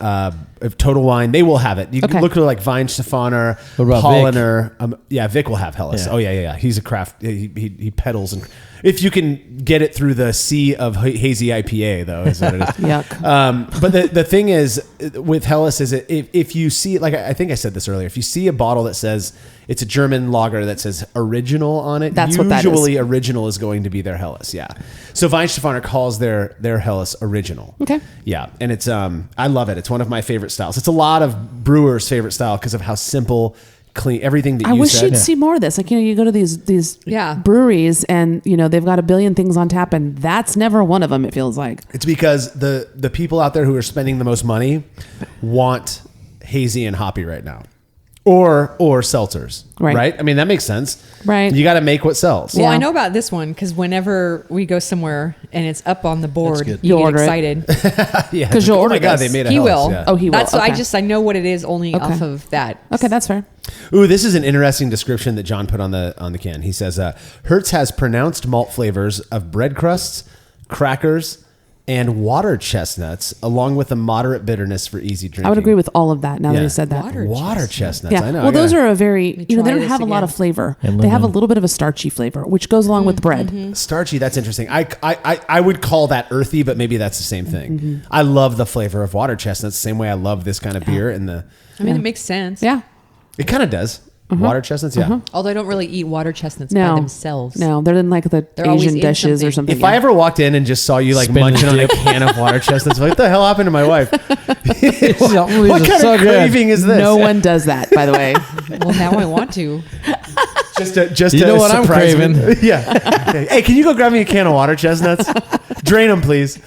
Total Wine, they will have it. You can look to like Weihenstephan or Holliner. Vic will have Helles. Yeah. Oh yeah. He's a craft. He peddles, and if you can get it through the sea of hazy IPA, though, is what it is. Yuck. But the thing is with Helles is if you see, like I think I said this earlier, if you see a bottle that says it's a German lager that says original on it, That's what that is. usually original is going to be their Helles. Yeah. So Weihenstephaner calls their Helles original. Okay. Yeah, and it's I love it. It's one of my favorite styles. It's a lot of brewers' favorite style because of how simple, clean, everything that I you wish said. you'd see more of this. Like, you go to these breweries and, they've got a billion things on tap and that's never one of them, it feels like. It's because the people out there who are spending the most money want hazy and hoppy right now. Or seltzers, right? I mean, that makes sense. Right. You got to make what sells. Well, I know about this one because whenever we go somewhere and it's up on the board, you You'll get order it. excited. Yeah. Because you'll Oh order my God, this. they made a He Helles, will. yeah. Oh, he will. That's I know what it is only off of that. Okay, that's fair. Ooh, this is an interesting description that John put on the can. He says, Hertz has pronounced malt flavors of bread crusts, crackers, and water chestnuts, along with a moderate bitterness for easy drinking. I would agree with all of that now that you said that. Water chestnuts. Yeah. I know. Well, those are a very, they try don't this have a lot again. of flavor. And They have a lemon. little bit of a starchy flavor, which goes along with bread. starchy. That's interesting. I would call that earthy, but maybe that's the same thing. I love the flavor of water chestnuts, the same way I love this kind of beer. And I mean, it makes sense. Yeah. it kind of does. Water chestnuts, yeah. Although I don't really eat water chestnuts No. by themselves. No, they're in like the They're always Asian in dishes or something. something. If I ever walked in and just saw you like Spinach munching on a dip. can of water chestnuts, what the hell happened to my wife? What These kind are of so good. craving is this? No one does that, by the way. Well, now I want to. Just You to know what I'm surprise me. craving? Yeah. Hey, can you go grab me a can of water chestnuts? Drain them, please.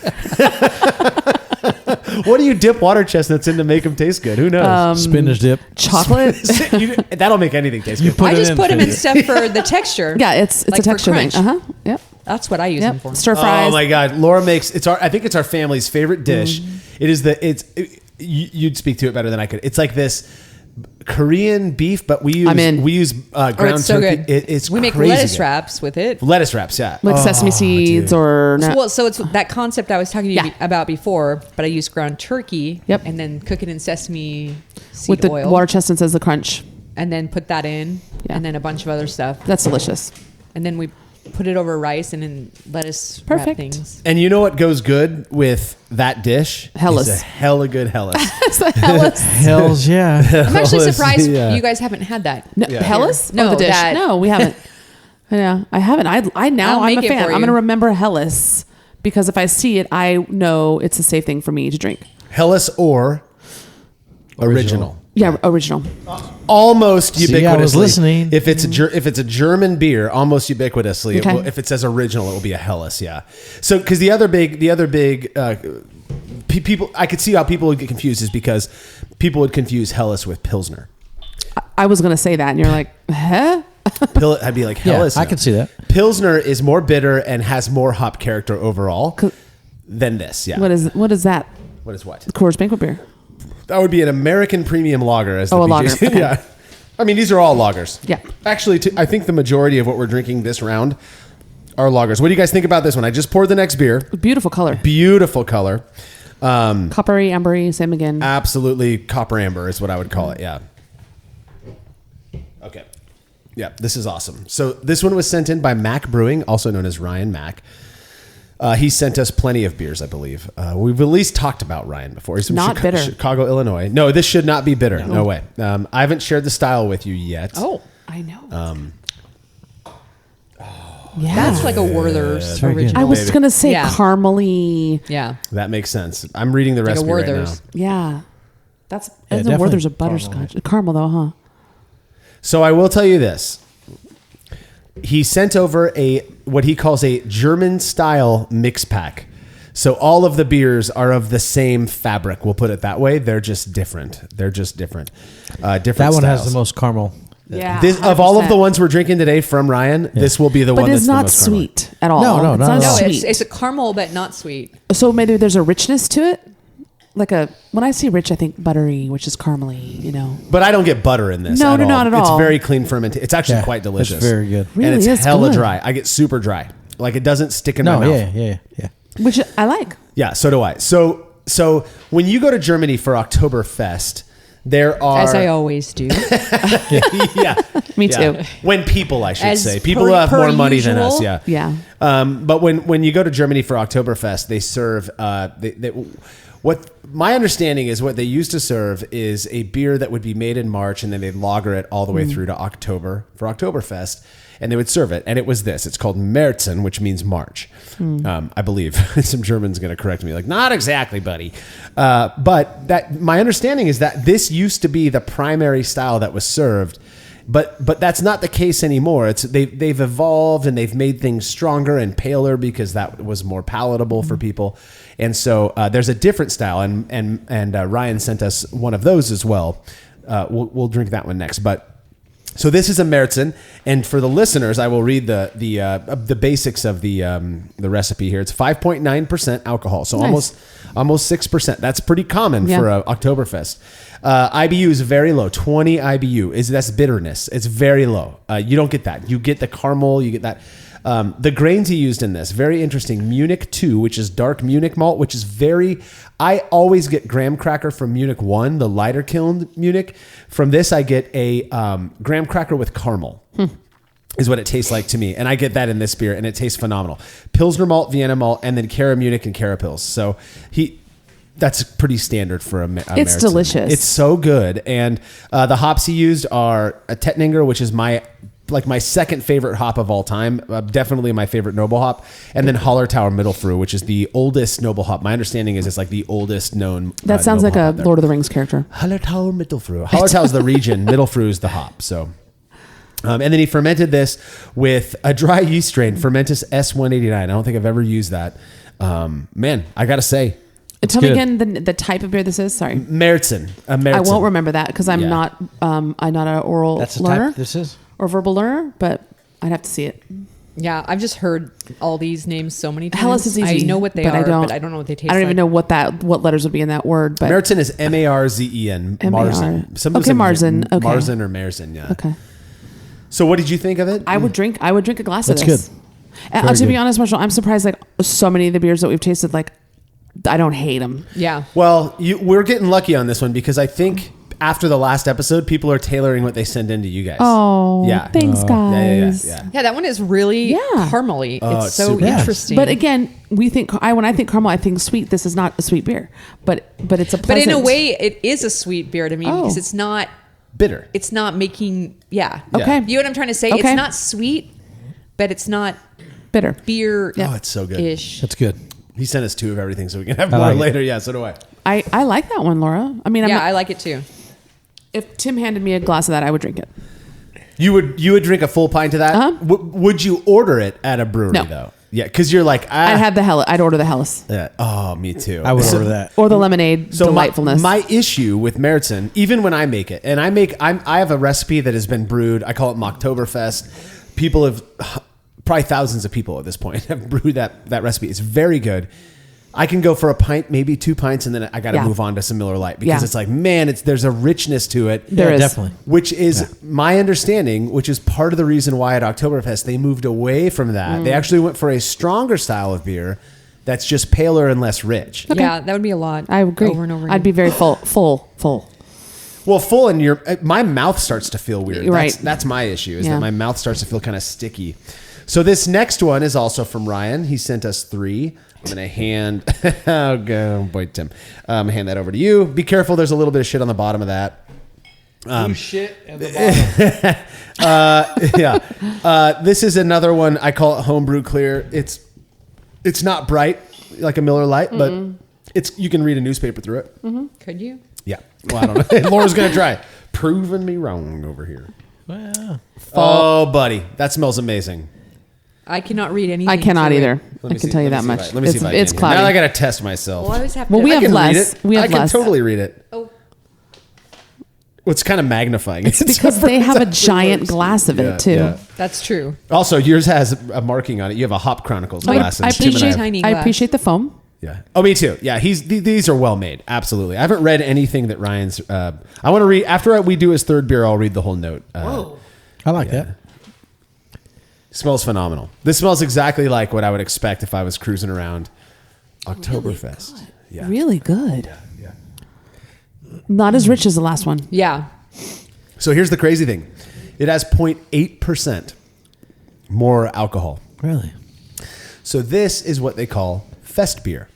What do you dip water chestnuts in to make them taste good? Who knows? Spinach dip. Chocolate? That'll make anything taste good. I just put them in food. stuff for the texture. Yeah, it's Like a for texture thing. crunch. Yep. That's what I use them for. Stir fries. Oh my God, Laura makes I think it's our family's favorite dish. It is you'd speak to it better than I could. It's like this Korean beef, but we use ground it's so turkey. good. It's we make crazy lettuce good. wraps with it. Lettuce wraps, yeah. Like sesame seeds or no. Well, so it's that concept I was talking to you Yeah. about before, but I use ground turkey. Yep. And then cook it in sesame seed with the oil. water chestnuts as the crunch. And then put that in. Yeah. And then a bunch of other stuff. That's delicious. And then we put it over rice and then lettuce wrap Perfect. things. And you know what goes good with that dish? Helles. It's a hella good Helles. It's the Helles. Hells yeah. I'm actually Helles, surprised yeah. you guys haven't had that. No, Yeah. Helles? No, Oh, the dish. that- No, we haven't. Yeah, I haven't. I now I'll I'm a make it fan. for I'm you. going to remember Helles because if I see it, I know it's a safe thing for me to drink. Helles or Original. Yeah, original. Almost ubiquitously. See, I was listening. If it's a German beer, almost ubiquitously, Okay. if it says original, it will be a Helles. Yeah. So because the other big people, I could see how people would get confused is because people would confuse Helles with Pilsner. I was going to say that, and you're like, huh? I'd be like Helles. I could see that. Pilsner is more bitter and has more hop character overall than this. Yeah. What is that? What is what? Coors Banquet beer. That would be an American premium lager. As the a BJ's. lager. Okay. Yeah. I mean, these are all lagers. Yeah. Actually, I think the majority of what we're drinking this round are lagers. What do you guys think about this one? I just poured the next beer. Beautiful color. Beautiful color. Coppery, ambery, same again. Absolutely copper amber is what I would call it. Yeah. Okay. Yeah, this is awesome. So this one was sent in by Mac Brewing, also known as Ryan Mac. He sent us plenty of beers, I believe. We've at least talked about Ryan before. He's from Not bitter. Chicago, Illinois. No, this should not be bitter. No way. I haven't shared the style with you yet. Oh, I know. Yeah. that's like a Werther's very good. original. I was going to say Yeah. caramely. Yeah. That makes sense. I'm reading the Like a recipe right now. Werther's. Yeah. That's definitely Werther's a butterscotch. Caramel though, huh? So I will tell you this. He sent over what he calls a German style mix pack. So all of the beers are of the same fabric. We'll put it that way. They're just different. Different That one has styles. the most caramel. Yeah. This, of all of 100%. the ones we're drinking today from Ryan, this will be the But one it's that's not the most caramel. sweet at all. No, it's not not at all. No, sweet. it's a caramel, but not sweet. So maybe there's a richness to it. Like when I see rich, I think buttery, which is caramely, you know. But I don't get butter in this. No, at all. not at all. It's very clean fermentation. It's actually quite delicious. It's very good. Really and it's is hella good. dry. I get super dry. Like it doesn't stick in my No, mouth. yeah. Which I like. Yeah, so do I. So when you go to Germany for Oktoberfest, there are As I always do. yeah, Me yeah. too. When people, I should As say, people per- who have per more money than us. usual. Yeah, Yeah. But when you go to Germany for Oktoberfest, they serve what my understanding is what they used to serve is a beer that would be made in March and then they'd lager it all the way through to October for Oktoberfest. And they would serve it. And it was this. It's called Märzen, which means March. I believe. Some German's going to correct me. Like, not exactly, buddy. But that my understanding is that this used to be the primary style that was served. But that's not the case anymore. They've evolved and they've made things stronger and paler because that was more palatable for people. And so there's a different style. And Ryan sent us one of those as well. We'll drink that one next. But so this is a Märzen, and for the listeners, I will read the basics of the recipe here. It's 5.9% alcohol, so Nice. almost 6%. That's pretty common for a Oktoberfest. IBU is very low, 20 IBU. That's bitterness. It's very low. You don't get that. You get the caramel. You get that. The grains he used in this, very interesting. Munich 2, which is dark Munich malt, which is I always get graham cracker from Munich 1, the lighter kiln Munich. From this, I get a graham cracker with caramel. Is what it tastes like to me. And I get that in this beer, and it tastes phenomenal. Pilsner malt, Vienna malt, and then Cara Munich and Cara Pils. So that's pretty standard for a It's Märzen. delicious. It's so good. And the hops he used are a Tettnanger, which is my second favorite hop of all time, definitely my favorite noble hop, and then Hallertauer Mittelfrüh, which is the oldest noble hop. My understanding is it's like the oldest known. That sounds like a Lord of the Rings character. Hallertauer Mittelfrüh. Hallertau is the region. Mittelfrüh is the hop. So, and then he fermented this with a dry yeast strain, Fermentus S189. I don't think I've ever used that. Man, I gotta say. Tell me good. again the type of beer this is. Sorry, Märzen. I won't remember that because I'm Yeah. not an oral That's the learner type this is. or verbal learner, but I'd have to see it. Yeah, I've just heard all these names so many times. Helles is easy. I know what they but are, I don't, but I don't know what they taste I don't like. even know what letters would be in that word. But Märzen is Marzen. Marzen. Some people Okay, say Marzen. Okay. Marzen or Märzen. Yeah. okay, So, what did you think of it? I would drink a glass That's of this. good. And Very to be good. honest, Marshall, I'm surprised. Like so many of the beers that we've tasted, like I don't hate them. Yeah. Well, we're getting lucky on this one because I think after the last episode, people are tailoring what they send in to you guys. Oh, yeah. thanks, guys. Yeah. Yeah, that one is really Yeah. caramely. Oh, it's it's so super nice. interesting. But again, when I think caramel, I think sweet. This is not a sweet beer, but it's a but pleasant. in a way, it is a sweet beer to me Oh. because it's not Bitter. making Yeah. Okay. You know what I'm trying to say? Okay. It's not sweet, but it's not bitter. beer Oh, it's so good. ish. That's good. He sent us 2 of everything so we can have I more like it. later. Yeah, so do I. I like that one, Laura. I mean, I like it too. If Tim handed me a glass of that, I would drink it. You would drink a full pint of that? Uh-huh. Would you order it at a brewery though? Yeah, because you're like, I'd order the Helles. Yeah. Oh, me too. I would order that. Or the lemonade delightfulness. My issue with Meritzen, even when I make it, and I have a recipe that has been brewed. I call it Mocktoberfest. People have, probably thousands of people at this point have brewed that recipe. It's very good. I can go for a pint, maybe 2 pints, and then I got to move on to some Miller Lite because it's like, man, there's a richness to it. There is. Definitely. Which is my understanding, which is part of the reason why at Oktoberfest they moved away from that. They actually went for a stronger style of beer that's just paler and less rich. Okay. Yeah, that would be a lot. I agree. Over and over again. I'd be very full. Well, full and my mouth starts to feel weird. Right. That's my issue, is that my mouth starts to feel kind of sticky. So this next one is also from Ryan. He sent us 3. I'm going to hand, Tim, hand that over to you. Be careful. There's a little bit of shit on the bottom of that. Shit at the bottom. This is another one. I call it homebrew clear. It's not bright like a Miller Lite, but you can read a newspaper through it. Mm-hmm. Could you? Yeah. Well, I don't know. Laura's going to try. Proving me wrong over here. Well, oh, buddy. That smells amazing. I cannot read anything. I cannot either. I can see- tell you let that me much. see if let me see if I It's can. cloudy. Now I got to test myself. Well, I always have Well, to. we I have can less. read it. We have I can less. totally read it. Oh, Well, it's kind of magnifying. It's because they have a giant glass of it too. Yeah. that's true. Also, yours has a marking on it. You have a Hop Chronicles glass. I and Tim and appreciate. have- Tiny I glass. appreciate the foam. Yeah. Oh, me too. Yeah. These are well made. Absolutely. I haven't read anything that Ryan's. I want to read after we do his third beer. I'll read the whole note. I like that. Smells phenomenal. This smells exactly like what I would expect if I was cruising around Oktoberfest. Yeah. Really good. Yeah. Not as rich as the last one. Yeah. So here's the crazy thing. It has 0.8% more alcohol. Really? So this is what they call fest beer.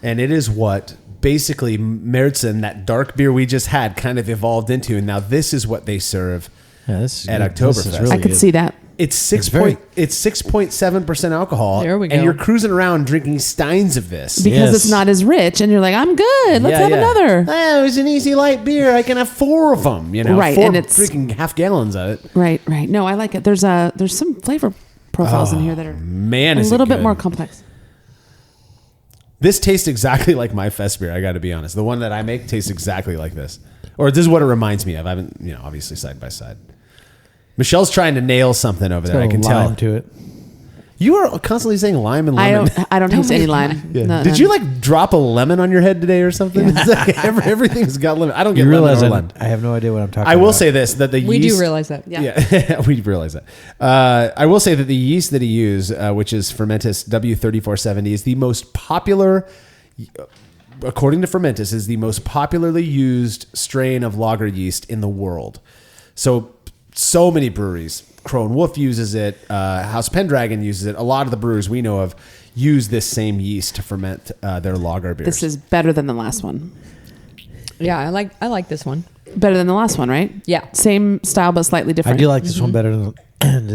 And it is what basically Meritzen, that dark beer we just had, kind of evolved into. And now this is what they serve this is at good. This is Oktoberfest. really I could good. see that. It's 6.7% alcohol. There we go. And you're cruising around drinking steins of this. Because Yes. it's not as rich, and you're like, I'm good. Let's have another. Oh, it was an easy light beer. I can have 4 of them. You know, Right, 4 and it's- freaking half gallons of it. Right. No, I like it. There's some flavor profiles in here that are Man, a is it little bit good. more complex. This tastes exactly like my fest beer. I got to be honest. The one that I make tastes exactly like this, or this is what it reminds me of. I haven't, obviously side by side. Michelle's trying to nail something over there. I can tell. to it. You are constantly saying lime and lemon. I don't taste any lime. Yeah. No, Did no. you like drop a lemon on your head today or something? It's like everything's got lemon. I don't get You lemon realize or I lemon. have no idea what I'm talking about. I will say this, that the We yeast... do realize that. Yeah, we realize that. I will say that the yeast that he used, which is Fermentus W3470, is the most popular, according to Fermentus, is the most popularly used strain of lager yeast in the world. So many breweries, Crone Wolf uses it, House Pendragon uses it. A lot of the brewers we know of use this same yeast to ferment their lager beers. This is better than the last one. Yeah, I like this one. Better than the last one, right? Yeah. Same style, but slightly I different. do like this one better than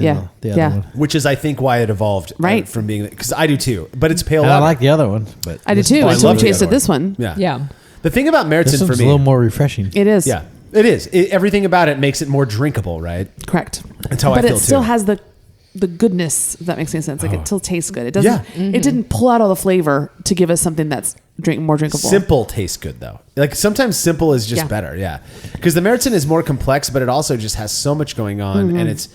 Yeah. the other Yeah. one. Which is, I think, why it evolved Right. from being... Because I do too, but it's pale And I lager. like the other one, but I did too. I Until love we the tasted other this one. Yeah. Yeah. The thing about this Meritzen for one's me... a little more refreshing. It is. Yeah, it is. Everything about it makes it more drinkable, right? Correct. That's how but I feel it still too. has the goodness, if that makes any sense. Like it still tastes good. It doesn't. Yeah. It didn't pull out all the flavor to give us something that's more drinkable. Simple tastes good though. Like sometimes simple is just Yeah. better. Yeah, because the Meritzen is more complex, but it also just has so much going on, and it's.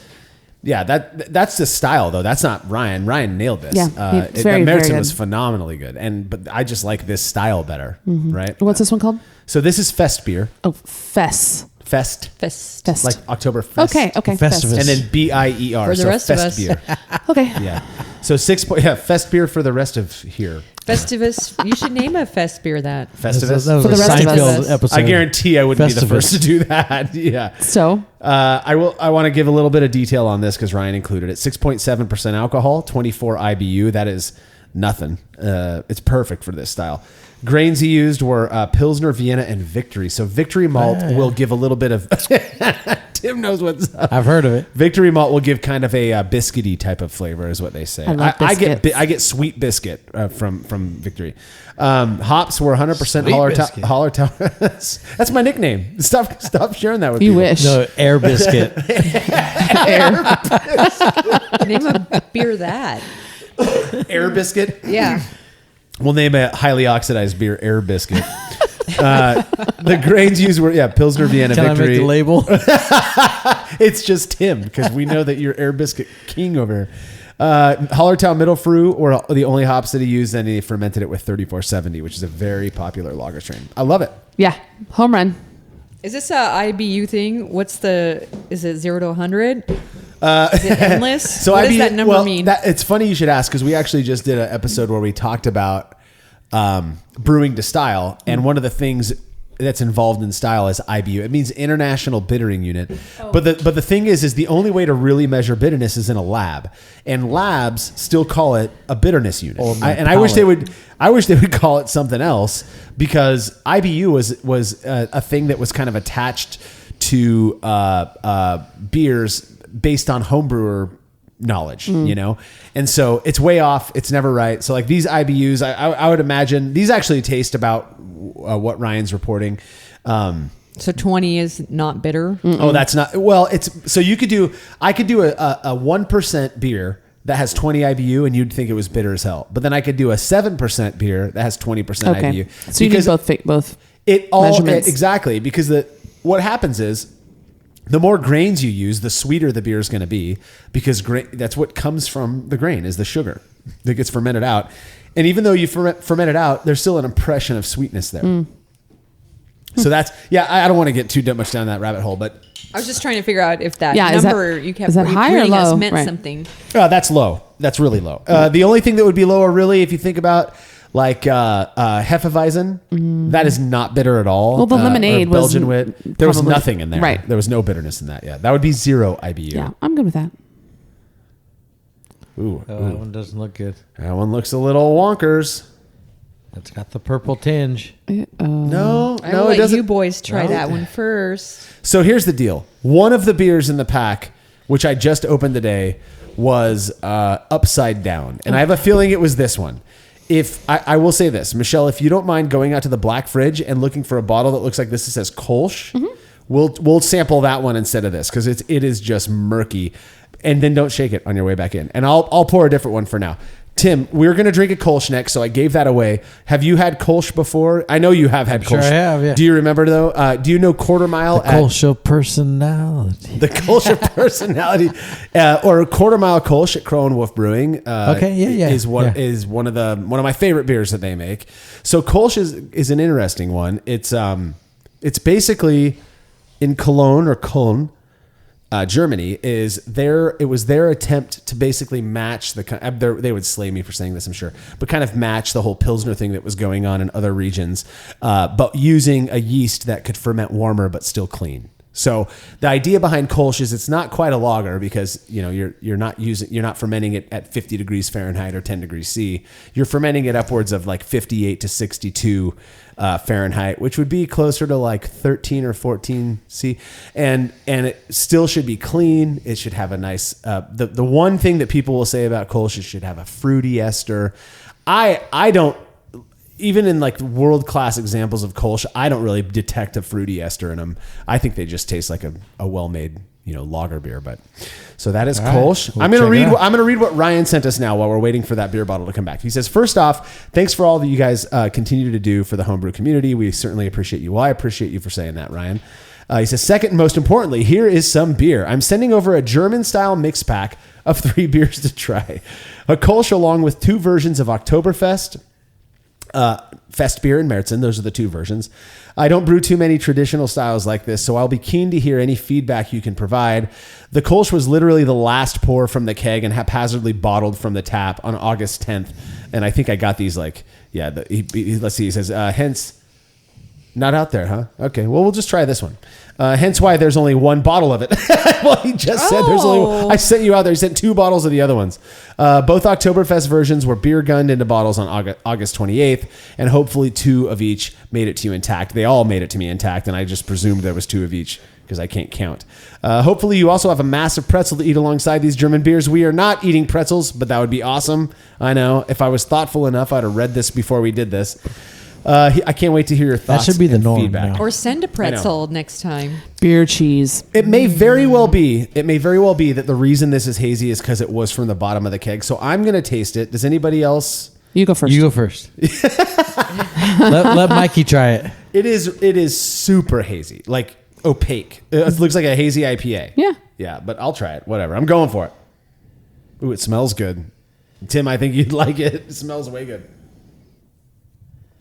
Yeah, that's the style though. That's not Ryan. Ryan nailed this. Yeah, it's very, Meritzen very good. was phenomenally good, but I just like this style better, right? What's this one called? So this is Fest beer. Oh, Fest. Fest, Fest. Fest. like Oktoberfest. Okay. Festivus. Fest. And then BIER. For the so rest of Fest us. beer. Okay. Yeah. So Fest beer for the rest of here. Festivus. You should name a fest beer that. Festivus. That was For the a rest of us. Seinfeld episode. I guarantee I wouldn't be the Festivus. first to do that. Yeah. So I want to give a little bit of detail on this because Ryan included it. 6.7% alcohol, 24 IBU. That is nothing. It's perfect for this style. Grains he used were Pilsner, Vienna, and Victory. So Victory malt will give a little bit of... Tim knows what's up. I've heard of it. Victory malt will give kind of a biscuity type of flavor, is what they say. I love biscuits. I get sweet biscuit from Victory. Hops were 100% holler tower. That's my nickname. Stop sharing that with you. people. Wish. No, air biscuit. Name a beer that. Air biscuit. Yeah. We'll name a highly oxidized beer Air biscuit. The grains used were Pilsner, Vienna, Can Victory. I make the label? It's just Tim because we know that you're Air biscuit king over here. Hallertau Middle Fruit or the only hops that he used, and he fermented it with 3470, which is a very popular lager strain. I love it. Yeah, home run. Is this a IBU thing? Is it 0 to 100? Is it endless? So what does that number mean? It's funny you should ask because we actually just did an episode where we talked about brewing to style, and one of the things that's involved in style is IBU. It means International Bittering Unit. Oh. But the thing is the only way to really measure bitterness is in a lab, and labs still call it a bitterness unit. I wish they would call it something else, because IBU was a thing that was kind of attached to beers based on homebrewer knowledge, and so it's way off. It's never right. So like these IBUs, I would imagine these actually taste about what Ryan's reporting. So 20 is not bitter. Oh, that's not, well, it's, so I could do a 1% beer that has 20 IBU and you'd think it was bitter as hell. But then I could do a 7% beer that has 20% IBU. So you need both measurements. Exactly. Because what happens is, the more grains you use, the sweeter the beer is going to be, because that's what comes from the grain is the sugar that gets fermented out. And even though you ferment it out, there's still an impression of sweetness there. So that's, I don't want to get too much down that rabbit hole, but I was just trying to figure out if that number you kept is that high or low? meant something. That's low. That's really low. The only thing that would be lower, really, if you think about like Hefeweizen, that is not bitter at all. Well, the lemonade was Belgian wit. There was nothing in there. Right. There was no bitterness in that. Yeah, that would be 0 IBU. Yeah, I'm good with that. Ooh, that one doesn't look good. That one looks a little wonkers. It's got the purple tinge. No, I will it let doesn't. you boys try that one first. So here's the deal. One of the beers in the pack, which I just opened today, was upside down, and I have a feeling it was this one. If I will say this, Michelle, if you don't mind going out to the black fridge and looking for a bottle that looks like this that says Kolsch, we'll sample that one instead of this, because it is just murky. And then don't shake it on your way back in. And I'll pour a different one for now. Tim, we're going to drink a Kolsch next, so I gave that away. Have you had Kolsch before? I know you have had Kolsch. Sure I have, yeah. Do you remember, though? Do you know Quarter Mile? The Kolsch personality. The Kolsch personality. Or Quarter Mile Kolsch at Crow and Wolf Brewing. Is one of my favorite beers that they make. So Kolsch is an interesting one. It's basically in Cologne or Köln, Germany. It was their attempt to basically match they would slay me for saying this, I'm sure, but kind of match the whole Pilsner thing that was going on in other regions, but using a yeast that could ferment warmer but still clean. So the idea behind Kolsch is it's not quite a lager, because you're not fermenting it at 50 degrees Fahrenheit or 10 degrees C. You're fermenting it upwards of like 58 to 62 Fahrenheit, which would be closer to like 13 or 14 C, and it still should be clean. It should have a nice. The one thing that people will say about Kolsch is it should have a fruity ester. I don't. Even in like world-class examples of Kolsch, I don't really detect a fruity ester in them. I think they just taste like a well-made, lager beer. But so that is Kolsch. We'll I'm going to read what Ryan sent us now while we're waiting for that beer bottle to come back. He says, first off, thanks for all that you guys continue to do for the homebrew community. We certainly appreciate you. Well, I appreciate you for saying that, Ryan. He says, second, and most importantly, here is some beer. I'm sending over a German-style mix pack of 3 beers to try. A Kolsch along with 2 versions of Oktoberfest, Fest beer and Märzen. Those are the 2 versions. I don't brew too many traditional styles like this, so I'll be keen to hear any feedback you can provide. The Kolsch was literally the last pour from the keg and haphazardly bottled from the tap on August 10th. And I think I got these let's see, he says, hence, not out there, huh? Okay, well, we'll just try this one. Hence why there's only 1 bottle of it. Well, he just said there's only one. I sent you out there. He sent 2 bottles of the other ones. Both Oktoberfest versions were beer gunned into bottles on August 28th, and hopefully 2 of each made it to you intact. They all made it to me intact, and I just presumed there was 2 of each because I can't count. Hopefully you also have a massive pretzel to eat alongside these German beers. We are not eating pretzels, but that would be awesome. I know. If I was thoughtful enough, I'd have read this before we did this. I can't wait to hear your thoughts. That should be the norm feedback. now. Or send a pretzel next time. Beer cheese. It may very well be. It may very well be that the reason this is hazy is because it was from the bottom of the keg. So I'm going to taste it. Does anybody else? You go first. You go first. let Mikey try it. It is super hazy, like opaque. It looks like a hazy IPA. Yeah. Yeah, but I'll try it. Whatever. I'm going for it. Ooh, it smells good. Tim, I think you'd like it. It smells way good.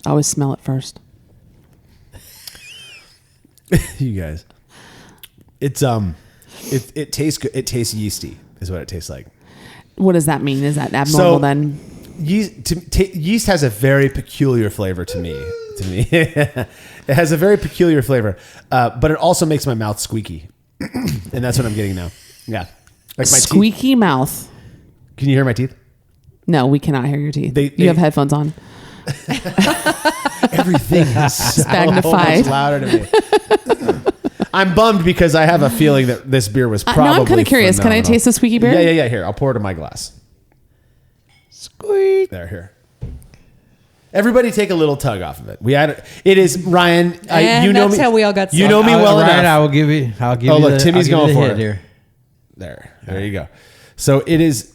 I always smell it first. You guys. It tastes good. It tastes yeasty is what it tastes like. What does that mean? Is that abnormal then? Yeast has a very peculiar flavor to me. It has a very peculiar flavor, but it also makes my mouth squeaky. And that's what I'm getting now. Yeah. Like my squeaky mouth. Can you hear my teeth? No, we cannot hear your teeth. You have headphones on. Everything is so magnified. much louder to me. I'm bummed because I have a feeling that this beer was probably now I'm kind of curious. phenomenal. Can I taste the squeaky beer? Yeah. Here, I'll pour it in my glass. Squeak. Here. Everybody take a little tug off of it. It is Ryan. You know that's me. how we all got You know me well Ryan, enough. I'll give you. Oh, look, Timmy's going for it here. There you go. So it is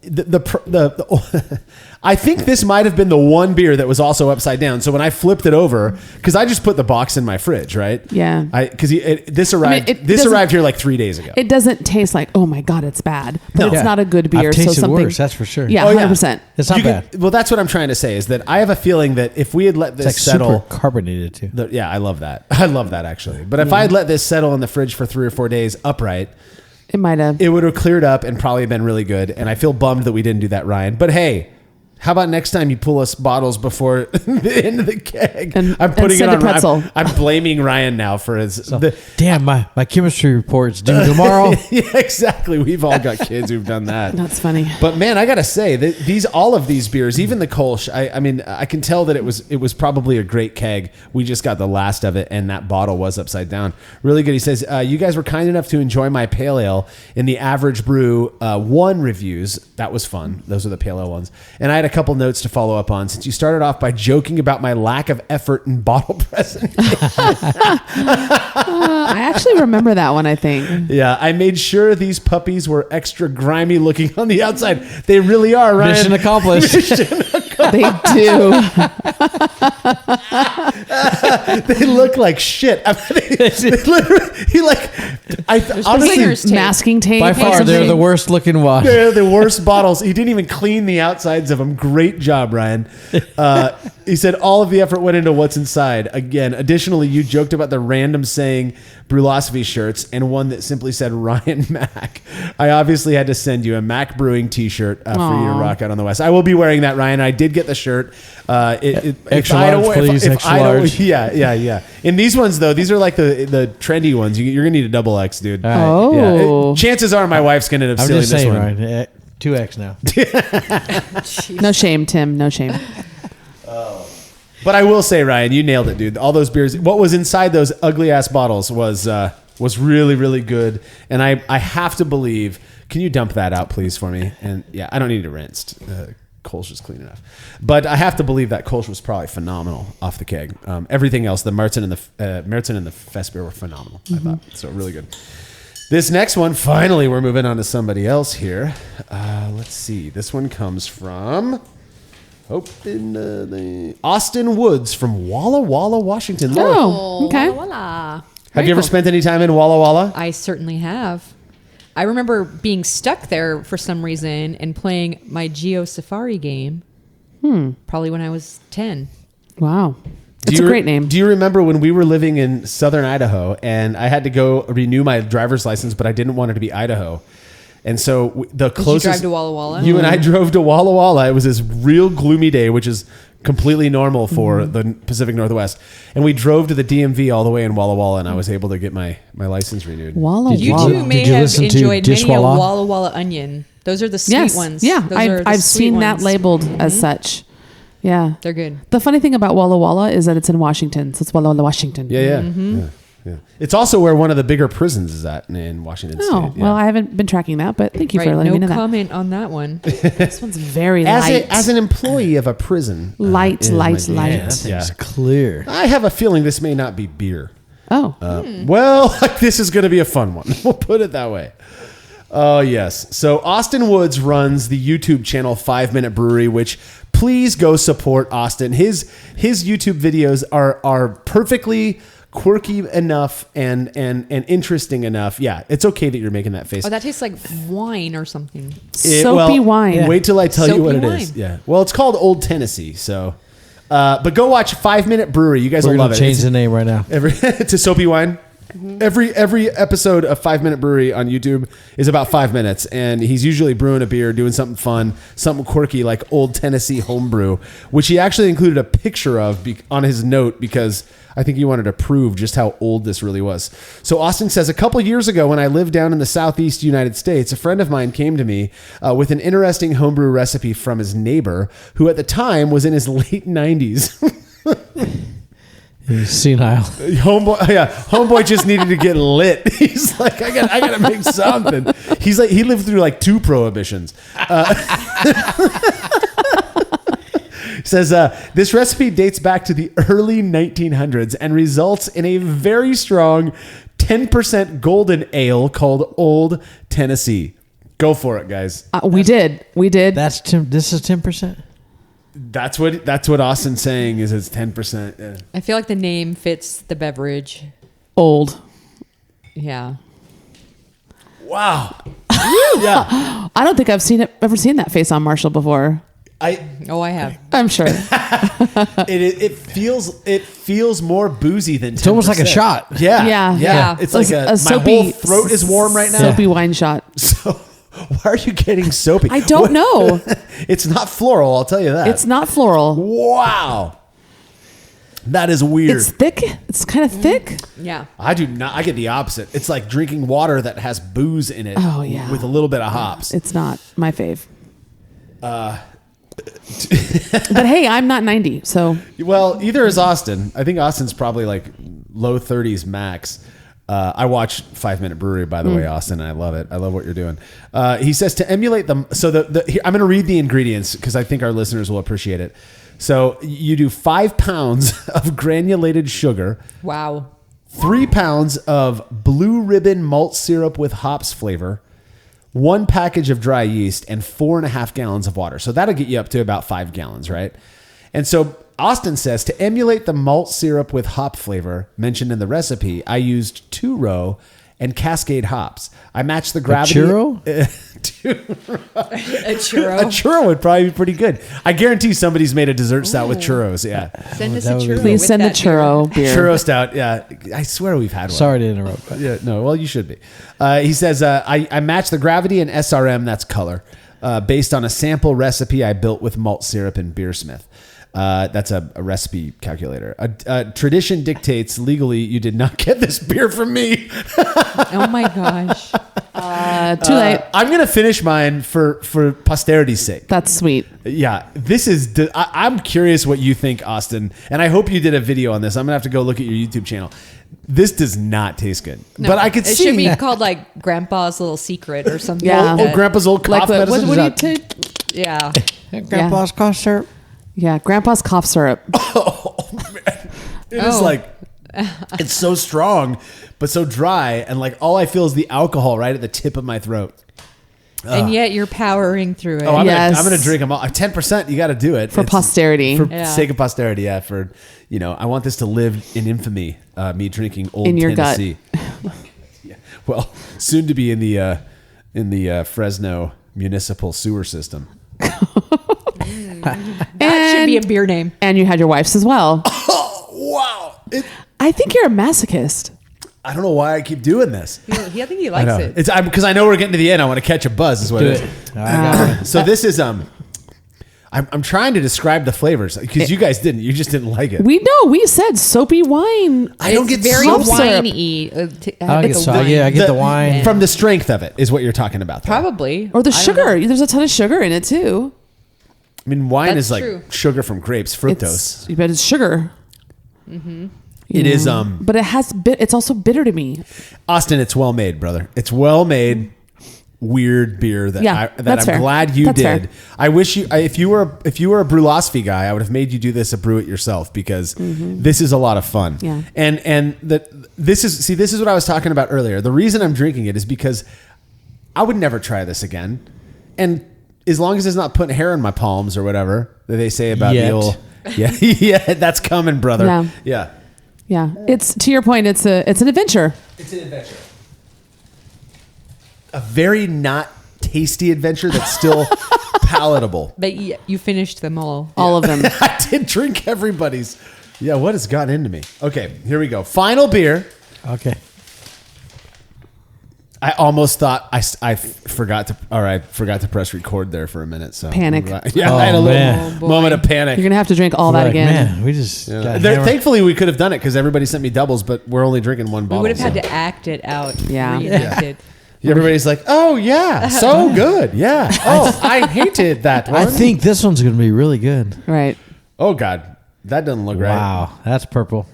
the I think this might have been the one beer that was also upside down. So when I flipped it over, because I just put the box in my fridge, right? Yeah. Because this arrived. This arrived here like 3 days ago. It doesn't taste like, oh my god, it's bad, but it's not a good beer. I've tasted so something worse, that's for sure. Yeah, 100%. It's not bad. Well, that's what I'm trying to say is that I have a feeling that if we had let this settle, super carbonated too. I love that. I love that actually. But if I had let this settle in the fridge for 3 or 4 days upright, it might have. It would have cleared up and probably been really good. And I feel bummed that we didn't do that, Ryan. But hey, how about next time you pull us bottles before the end of the keg? I'm putting it on pretzel. I'm blaming Ryan now for his. Damn, my chemistry report's due tomorrow. Yeah, exactly. We've all got kids who've done that. That's funny. But man, I gotta say that all of these beers, even the Kolsch, I mean, I can tell that it was probably a great keg. We just got the last of it, and that bottle was upside down. Really good. He says, you guys were kind enough to enjoy my pale ale in the Average Brew 1 reviews. That was fun. Those are the pale ale ones. And I had a couple notes to follow up on, since you started off by joking about my lack of effort in bottle presentation. I actually remember that one, I think. Yeah, I made sure these puppies were extra grimy looking on the outside. They really are, Ryan. Mission accomplished. They do. They look like shit. I mean, honestly, masking tape. By far, they're the worst looking one. They're the worst bottles. He didn't even clean the outsides of them. Great job, Ryan. He said all of the effort went into what's inside. Again, additionally, you joked about the random saying Brewlosophy shirts and one that simply said Ryan Mack. I obviously had to send you a Mack Brewing t-shirt for you to rock out on the West. I will be wearing that, Ryan. I did get the shirt. Extra large, please. Extra large. Yeah. And these ones, though, these are like the trendy ones. You're going to need a double X, dude. Right. Oh. Yeah. Chances are my wife's going to end up stealing this one. Ryan, 2X now. No shame, Tim. No shame. But I will say, Ryan, you nailed it, dude. All those beers, what was inside those ugly ass bottles was really, really good. And I have to believe. Can you dump that out, please, for me? And yeah, I don't need it rinsed. Kolsch is clean enough. But I have to believe that Kolsch was probably phenomenal off the keg. Everything else, the Märzen and the Fest beer were phenomenal. I thought so, really good. This next one, finally, we're moving on to somebody else here. Let's see. This one comes from Austin Woods from Walla Walla, Washington. Laura, Oh, okay. Walla Walla. have you ever spent any time in Walla Walla? I certainly have. I remember being stuck there for some reason and playing my Geo Safari game. Probably when I was 10. Wow. It's a great name. Do you remember when we were living in southern Idaho and I had to go renew my driver's license, but I didn't want it to be Idaho? And so the closest... Did you drive to Walla Walla? You and I drove to Walla Walla. It was this real gloomy day, which is completely normal for the Pacific Northwest. And we drove to the DMV all the way in Walla Walla, and I was able to get my license renewed. Walla You Walla. too may Did you have listen to enjoyed many a Dishwalla? Walla Walla onion. Those are the sweet Yes. ones. Yeah. Those are the I've sweet seen that ones. labeled as such. Yeah. They're good. The funny thing about Walla Walla is that it's in Washington. So it's Walla Walla, Washington. Yeah. Yeah. It's also where one of the bigger prisons is at in Washington State. Oh, well, I haven't been tracking that, but thank you for letting me know that. No comment on that one. This one's very light. As an employee of a prison. Light. It's clear. I have a feeling this may not be beer. Oh. Well, this is going to be a fun one. We'll put it that way. Oh, yes. So Austin Woods runs the YouTube channel 5 Minute Brewery, which please go support Austin. His YouTube videos are perfectly quirky enough and interesting enough. Yeah, it's okay that you're making that face. Oh, that tastes like wine or something. Soapy wine. Yeah. Wait till I tell you what it wine. is. Yeah. Well, it's called Old Tennessee. So, but go watch 5 Minute Brewery. You guys will love it. Change the name right now. To Soapy Wine. Mm-hmm. Every episode of 5 Minute Brewery on YouTube is about 5 minutes, and he's usually brewing a beer, doing something fun, something quirky like Old Tennessee homebrew, which he actually included a picture of on his note because I think he wanted to prove just how old this really was. So Austin says, a couple years ago when I lived down in the southeast United States, a friend of mine came to me with an interesting homebrew recipe from his neighbor, who at the time was in his late 90s. He's senile. Homeboy just needed to get lit. He's like, I gotta make something. He's like, he lived through like 2 prohibitions. Says this recipe dates back to the early 1900s and results in a very strong 10% golden ale called Old Tennessee. Go for it, guys. We did. This is 10%. That's what Austin's saying is it's 10%. Yeah. I feel like the name fits the beverage. Old. Yeah. Wow. Yeah. I don't think I've ever seen that face on Marshall before. I have. I'm sure. It feels more boozy than 10%. It's almost like a shot. Yeah. It's like my whole throat is warm right now. Soapy wine shot. So why are you getting soapy? I don't know. It's not floral, I'll tell you that. It's not floral. Wow. That is weird. It's thick. It's kind of thick. Yeah. I do not. I get the opposite. It's like drinking water that has booze in it. Oh, yeah. With a little bit of hops. It's not my fave. But hey, I'm not 90, so. Well, either is Austin. I think Austin's probably like low 30s max. I watch 5 Minute Brewery, by the way, Austin, and I love it. I love what you're doing. He says to emulate them. So I'm going to read the ingredients because I think our listeners will appreciate it. So you do 5 pounds of granulated sugar. Wow. 3 pounds of blue ribbon malt syrup with hops flavor, 1 package of dry yeast, and 4.5 gallons of water. So that'll get you up to about 5 gallons, right? And so Austin says to emulate the malt syrup with hop flavor mentioned in the recipe, I used 2-row and Cascade hops. I matched the gravity. A churro? A churro? A churro would probably be pretty good. I guarantee somebody's made a dessert stout with churros. Yeah. Send us a churro. Please send the churro beer. Churro stout. Yeah. I swear we've had one. Sorry to interrupt. Yeah. No. Well, you should be. He says, I matched the gravity and SRM, that's color, based on a sample recipe I built with malt syrup and Beersmith. That's a recipe calculator. Tradition dictates legally you did not get this beer from me. Oh my gosh. Too late. I'm going to finish mine for posterity's sake. That's sweet. Yeah. This is, I'm curious what you think, Austin. And I hope you did a video on this. I'm going to have to go look at your YouTube channel. This does not taste good. No, but I could see. It should be called like Grandpa's little secret or something. Yeah. Oh, Grandpa's old cough medicine. What do you take? Yeah. Grandpa's cough syrup. Yeah, Grandpa's cough syrup. Oh, man. It is like, it's so strong, but so dry. And like all I feel is the alcohol right at the tip of my throat. And yet you're powering through it. Oh, I'm Yes. gonna drink them all. 10%, you got to do it. For posterity. For Yeah. sake of posterity, yeah. For, I want this to live in infamy, me drinking Old In your Tennessee. Yeah. Well, soon to be in the Fresno municipal sewer system. That should be a beer name. And you had your wife's as well. Oh, wow. I think you're a masochist. I don't know why I keep doing this. I think he likes it. It's because I know we're getting to the end. I want to catch a buzz. Is what it is. I got it. So this is I'm trying to describe the flavors because you guys didn't. You just didn't like it. We said soapy wine. I don't get very soap syrup. winey. I get the wine. From the strength of it is what you're talking about. Though. Probably. Or the I don't sugar. know. There's a ton of sugar in it too. I mean, wine That's is like true. sugar from grapes, fructose. But it's sugar. It is. But it's also bitter to me. Austin, it's well made, brother. It's well made. Weird beer that I'm fair. glad you That's did. fair. I wish if you were a Brulosophy guy, I would have made you do this, a brew it yourself, because this is a lot of fun. Yeah. And this is what I was talking about earlier. The reason I'm drinking it is because I would never try this again. And as long as it's not putting hair in my palms or whatever that they say about the old, yeah, that's coming, brother. Yeah. It's, to your point, it's an adventure. It's an adventure. A very not tasty adventure that's still palatable. But you finished them all. All of them. I did drink everybody's. Yeah, what has gotten into me? Okay, here we go. Final beer. Okay. I almost thought I forgot to press record there for a minute. So Panic. Yeah, I had a little moment of panic. You're gonna have to drink all that again. Man, we just thankfully we could have done it because everybody sent me doubles, but we're only drinking one bottle. We would have had to act it out. Yeah. Reenact it. Everybody's like, oh yeah, so good. Yeah. Oh, I hated that one. I think this one's going to be really good. Right. Oh God, that doesn't look right. Wow, that's purple.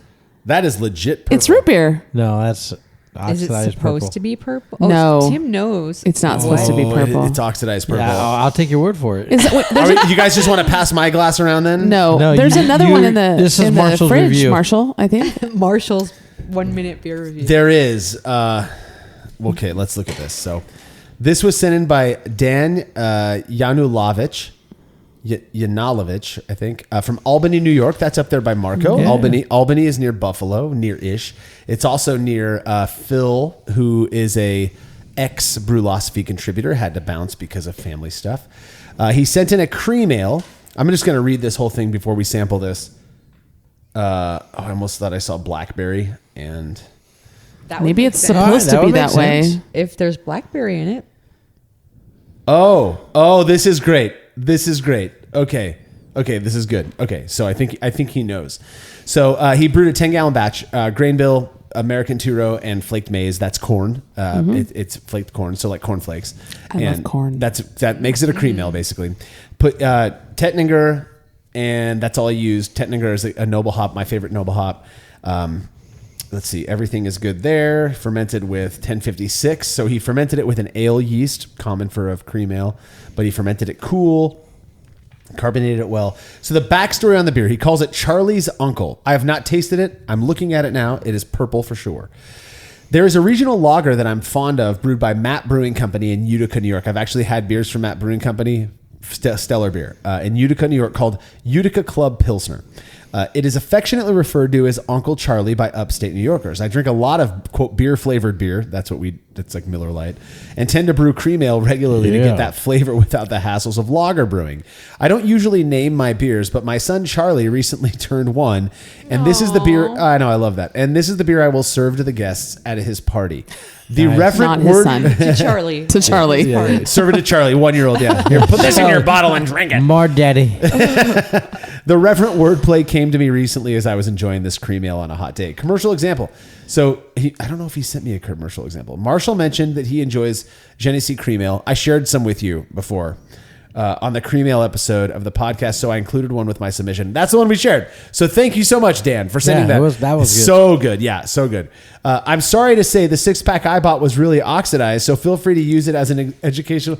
That is legit purple. It's root beer. No, that's Is oxidized it supposed purple. to be purple? No. Tim knows. It's not supposed to be purple. It's oxidized purple. Yeah, I'll take your word for it. You guys just want to pass my glass around then? No, No, there's another one in this is the Marshall's fridge, review. Marshall, I think. Marshall's 1 minute beer review. There is. Okay, let's look at this. So this was sent in by Dan Yanulovich, I think, from Albany, New York. That's up there by Marco. Yeah. Albany is near Buffalo, near-ish. It's also near Phil, who is a ex-Brulosophy contributor, had to bounce because of family stuff. He sent in a cream ale. I'm just going to read this whole thing before we sample this. I almost thought I saw blackberry, and That would Maybe make it's sense. supposed to would be make that way. sense. If there's blackberry in it. Oh, this is great. This is great. Okay, this is good. Okay, so I think he knows. So he brewed a 10-gallon batch, grain bill, American two-row, and flaked maize. That's corn. It's flaked corn, so like corn flakes. I love corn. That makes it a cream ale, basically. Put Tettnanger, and that's all I used. Tettnanger is a noble hop, my favorite noble hop. Let's see, everything is good there. Fermented with 1056. So he fermented it with an ale yeast, common for a cream ale, but he fermented it cool, carbonated it well. So the backstory on the beer, he calls it Charlie's Uncle. I have not tasted it. I'm looking at it now. It is purple for sure. There is a regional lager that I'm fond of, brewed by Matt Brewing Company in Utica, New York. I've actually had beers from Matt Brewing Company, stellar beer, in Utica, New York, called Utica Club Pilsner. It is affectionately referred to as Uncle Charlie by upstate New Yorkers. I drink a lot of, quote, beer-flavored beer. That's like Miller Lite. And tend to brew cream ale regularly to get that flavor without the hassles of lager brewing. I don't usually name my beers, but my son Charlie recently turned 1. And this is the beer. I know, I love that. And this is the beer I will serve to the guests at his party. The reverent Not his word son. To Charlie. To Charlie. Yeah. serve it to Charlie, 1-year-old. Yeah, here, put this in your bottle and drink it. More daddy. The reverent wordplay came to me recently as I was enjoying this cream ale on a hot day. Commercial example. So I don't know if he sent me a commercial example. Marshall mentioned that he enjoys Genesee cream ale. I shared some with you before on the cream ale episode of the podcast, so I included one with my submission. That's the one we shared. So thank you so much, Dan, for sending that. That was good. So good. Yeah, so good. I'm sorry to say the 6-pack I bought was really oxidized, so feel free to use it as an educational...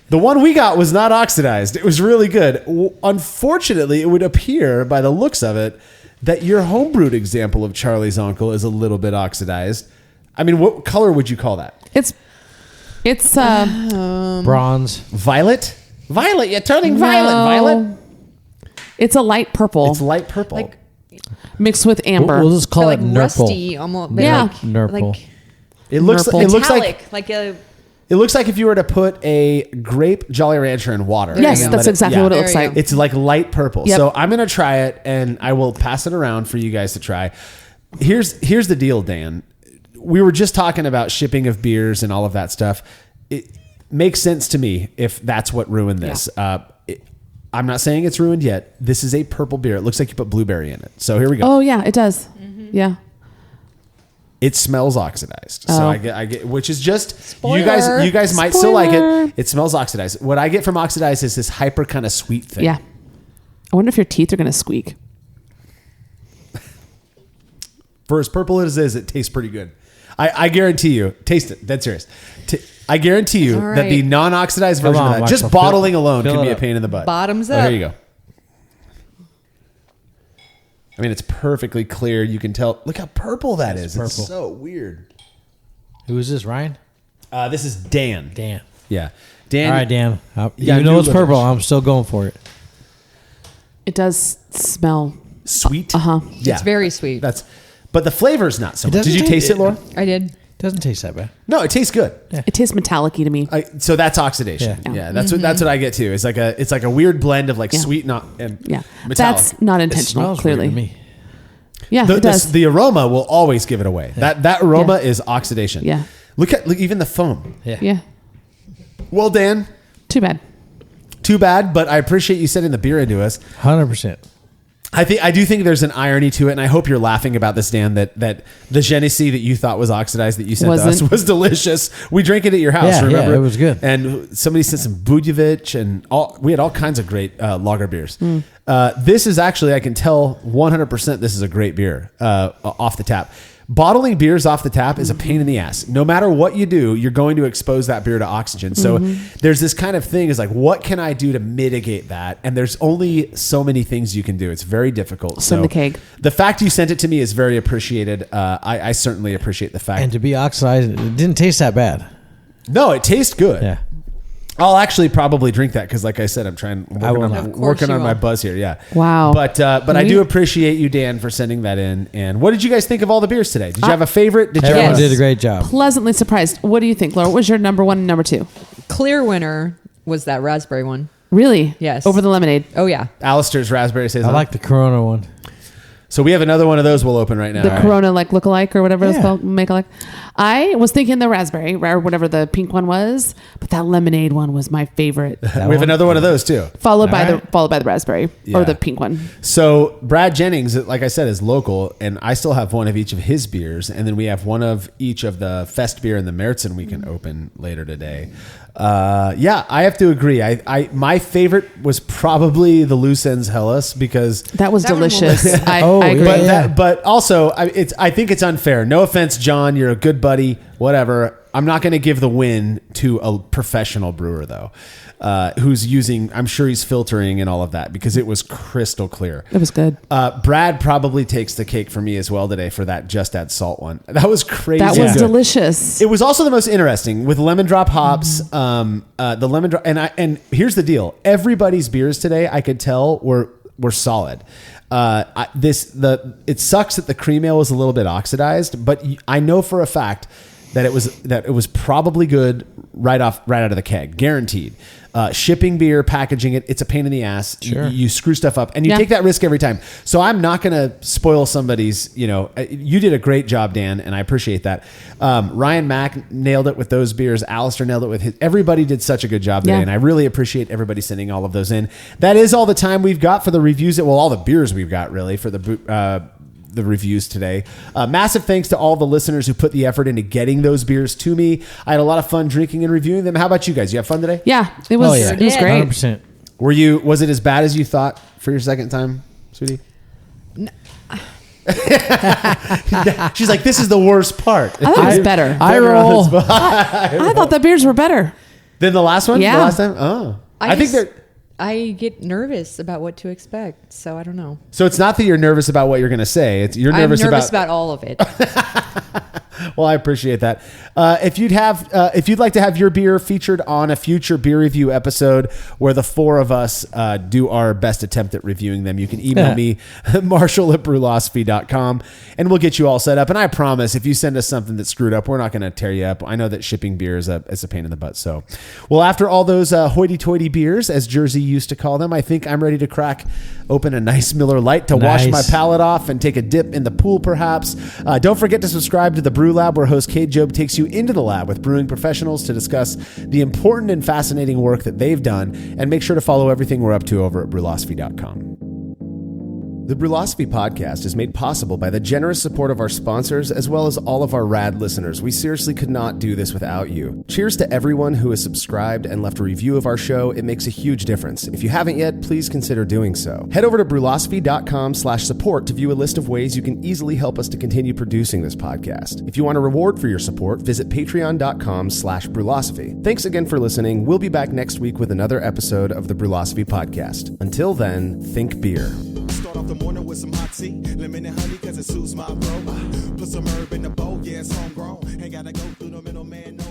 The one we got was not oxidized. It was really good. Unfortunately, it would appear by the looks of it that your homebrewed example of Charlie's Uncle is a little bit oxidized. I mean, what color would you call that? It's Bronze. Violet? Violet, you're turning violet, Violet. It's a light purple. It's light purple. Like, mixed with amber. We'll just call like it nurple. rusty, almost. But Yeah. like, Nurple. like it looks metallic, like a... It looks like if you were to put a grape Jolly Rancher in water. Yes, and then that's exactly what it looks There you like. go. It's like light purple. Yep. So I'm going to try it and I will pass it around for you guys to try. Here's the deal, Dan. We were just talking about shipping of beers and all of that stuff. It makes sense to me if that's what ruined this. I'm not saying it's ruined yet. This is a purple beer. It looks like you put blueberry in it. So here we go. Oh yeah, it does. Yeah. It smells oxidized. So Oh. I get, which is just, Spoiler. you guys might still like Spoiler. it. It smells oxidized. What I get from oxidized is this hyper kind of sweet thing. Yeah. I wonder if your teeth are gonna squeak. For as purple as it is, it tastes pretty good. I guarantee you, taste it. Dead serious. I guarantee you that the non-oxidized version of that, just bottling alone, can be a pain in the butt. Bottoms up. Here you go. I mean, it's perfectly clear. You can tell. Look how purple that is. Purple. It's so weird. Who is this, Ryan? This is Dan. Dan. Yeah. Dan. All right, Dan. You know it's purple. I'm still going for it. It does smell sweet. Yeah. It's very sweet. But the flavor's not so much. Did you taste it, Laura? I did. It doesn't taste that bad. No, it tastes good. Yeah. It tastes metallic-y to me. So that's oxidation. Yeah, that's what I get too. It's like a weird blend of sweet and metallic. That's not intentional. Clearly, to me. Yeah, it does. The aroma will always give it away. Yeah. That aroma is oxidation. Yeah. Look even the foam. Yeah. Well, Dan. Too bad, but I appreciate you sending the beer into us. 100%. I do think there's an irony to it, and I hope you're laughing about this, Dan, that the Genesee that you thought was oxidized that you sent to us was delicious. We drank it at your house, remember? Yeah, it was good. And somebody sent some Bujevic, and we had all kinds of great lager beers. This is actually, I can tell 100% this is a great beer off the tap. Bottling beers off the tap is a pain in the ass. No matter what you do, you're going to expose that beer to oxygen. So there's this kind of thing is like, what can I do to mitigate that? And there's only so many things you can do. It's very difficult. Send the keg. The fact you sent it to me is very appreciated. I certainly appreciate the fact. And to be oxidized, it didn't taste that bad. No, it tastes good. Yeah. I'll actually probably drink that because, like I said, I'm working on my buzz here. Yeah. Wow. But I do appreciate you, Dan, for sending that in. And what did you guys think of all the beers today? Did you have a favorite? Everyone did a great job. Pleasantly surprised. What do you think, Laura? What was your number one and number two? Clear winner was that raspberry one. Really? Yes. Over the lemonade. Oh yeah. Alistair's raspberry saison. I like the Corona one. So we have another one of those we'll open right now. The Corona look-alike or whatever it's called, make-alike. I was thinking the raspberry or whatever the pink one was, but that lemonade one was my favorite. We have another one of those too. Followed by the raspberry or the pink one. So Brad Jennings, like I said, is local, and I still have one of each of his beers, and then we have one of each of the Fest beer and the Meritzen we can open later today. I have to agree. My favorite was probably the Loose Ends Hellas because that was delicious. I agree. But also, I think it's unfair. No offense, John. You're a good buddy. Whatever. I'm not going to give the win to a professional brewer though, who's using. I'm sure he's filtering and all of that because it was crystal clear. It was good. Brad probably takes the cake for me as well today for that Just Add Salt one. That was crazy. That was delicious. It was also the most interesting with lemon drop hops. The lemon drop, and here's the deal. Everybody's beers today, I could tell were solid. It sucks that the cream ale was a little bit oxidized, but I know for a fact that it was probably good right out of the keg, guaranteed. Shipping beer, packaging it, it's a pain in the ass. Sure. You screw stuff up, and you take that risk every time. So I'm not going to spoil somebody's. You did a great job, Dan, and I appreciate that. Ryan Mack nailed it with those beers. Alistair nailed it with his. Everybody did such a good job today, and I really appreciate everybody sending all of those in. That is all the time we've got for the reviews. All the beers we've got really for the reviews today. Massive thanks to all the listeners who put the effort into getting those beers to me. I had a lot of fun drinking and reviewing them. How about you guys? You have fun today? Yeah, it was. It was great. 100%. Was it as bad as you thought for your second time, sweetie? No. She's like, this is the worst part. I thought it was better. I roll. I thought the beers were better Than the last one? Yeah. The last time? Oh. I think they're... I get nervous about what to expect, so I don't know. So it's not that you're nervous about what you're going to say. You're nervous about all of it. Well, I appreciate that. If you'd like to have your beer featured on a future beer review episode where the four of us do our best attempt at reviewing them, you can email me, marshall@brewlosophy.com, and we'll get you all set up. And I promise, if you send us something that's screwed up, we're not going to tear you up. I know that shipping beer is a pain in the butt. So, well, after all those hoity-toity beers, as Jersey used to call them, I think I'm ready to crack open a nice Miller Lite to wash my palate off and take a dip in the pool, perhaps. Don't forget to subscribe to the Brew Lab, where host Kate Job takes you into the lab with brewing professionals to discuss the important and fascinating work that they've done. And make sure to follow everything we're up to over at brewlosophy.com. The Brulosophy podcast is made possible by the generous support of our sponsors as well as all of our rad listeners. We seriously could not do this without you. Cheers to everyone who has subscribed and left a review of our show. It makes a huge difference. If you haven't yet, please consider doing so. Head over to brulosophy.com/support to view a list of ways you can easily help us to continue producing this podcast. If you want a reward for your support, visit patreon.com/brulosophy. Thanks again for listening. We'll be back next week with another episode of the Brulosophy podcast. Until then, think beer. Start off the morning with some hot tea, lemon and honey, cause it suits my bro. Put some herb in the bowl, yeah, it's homegrown. Ain't gotta go through the middleman, no.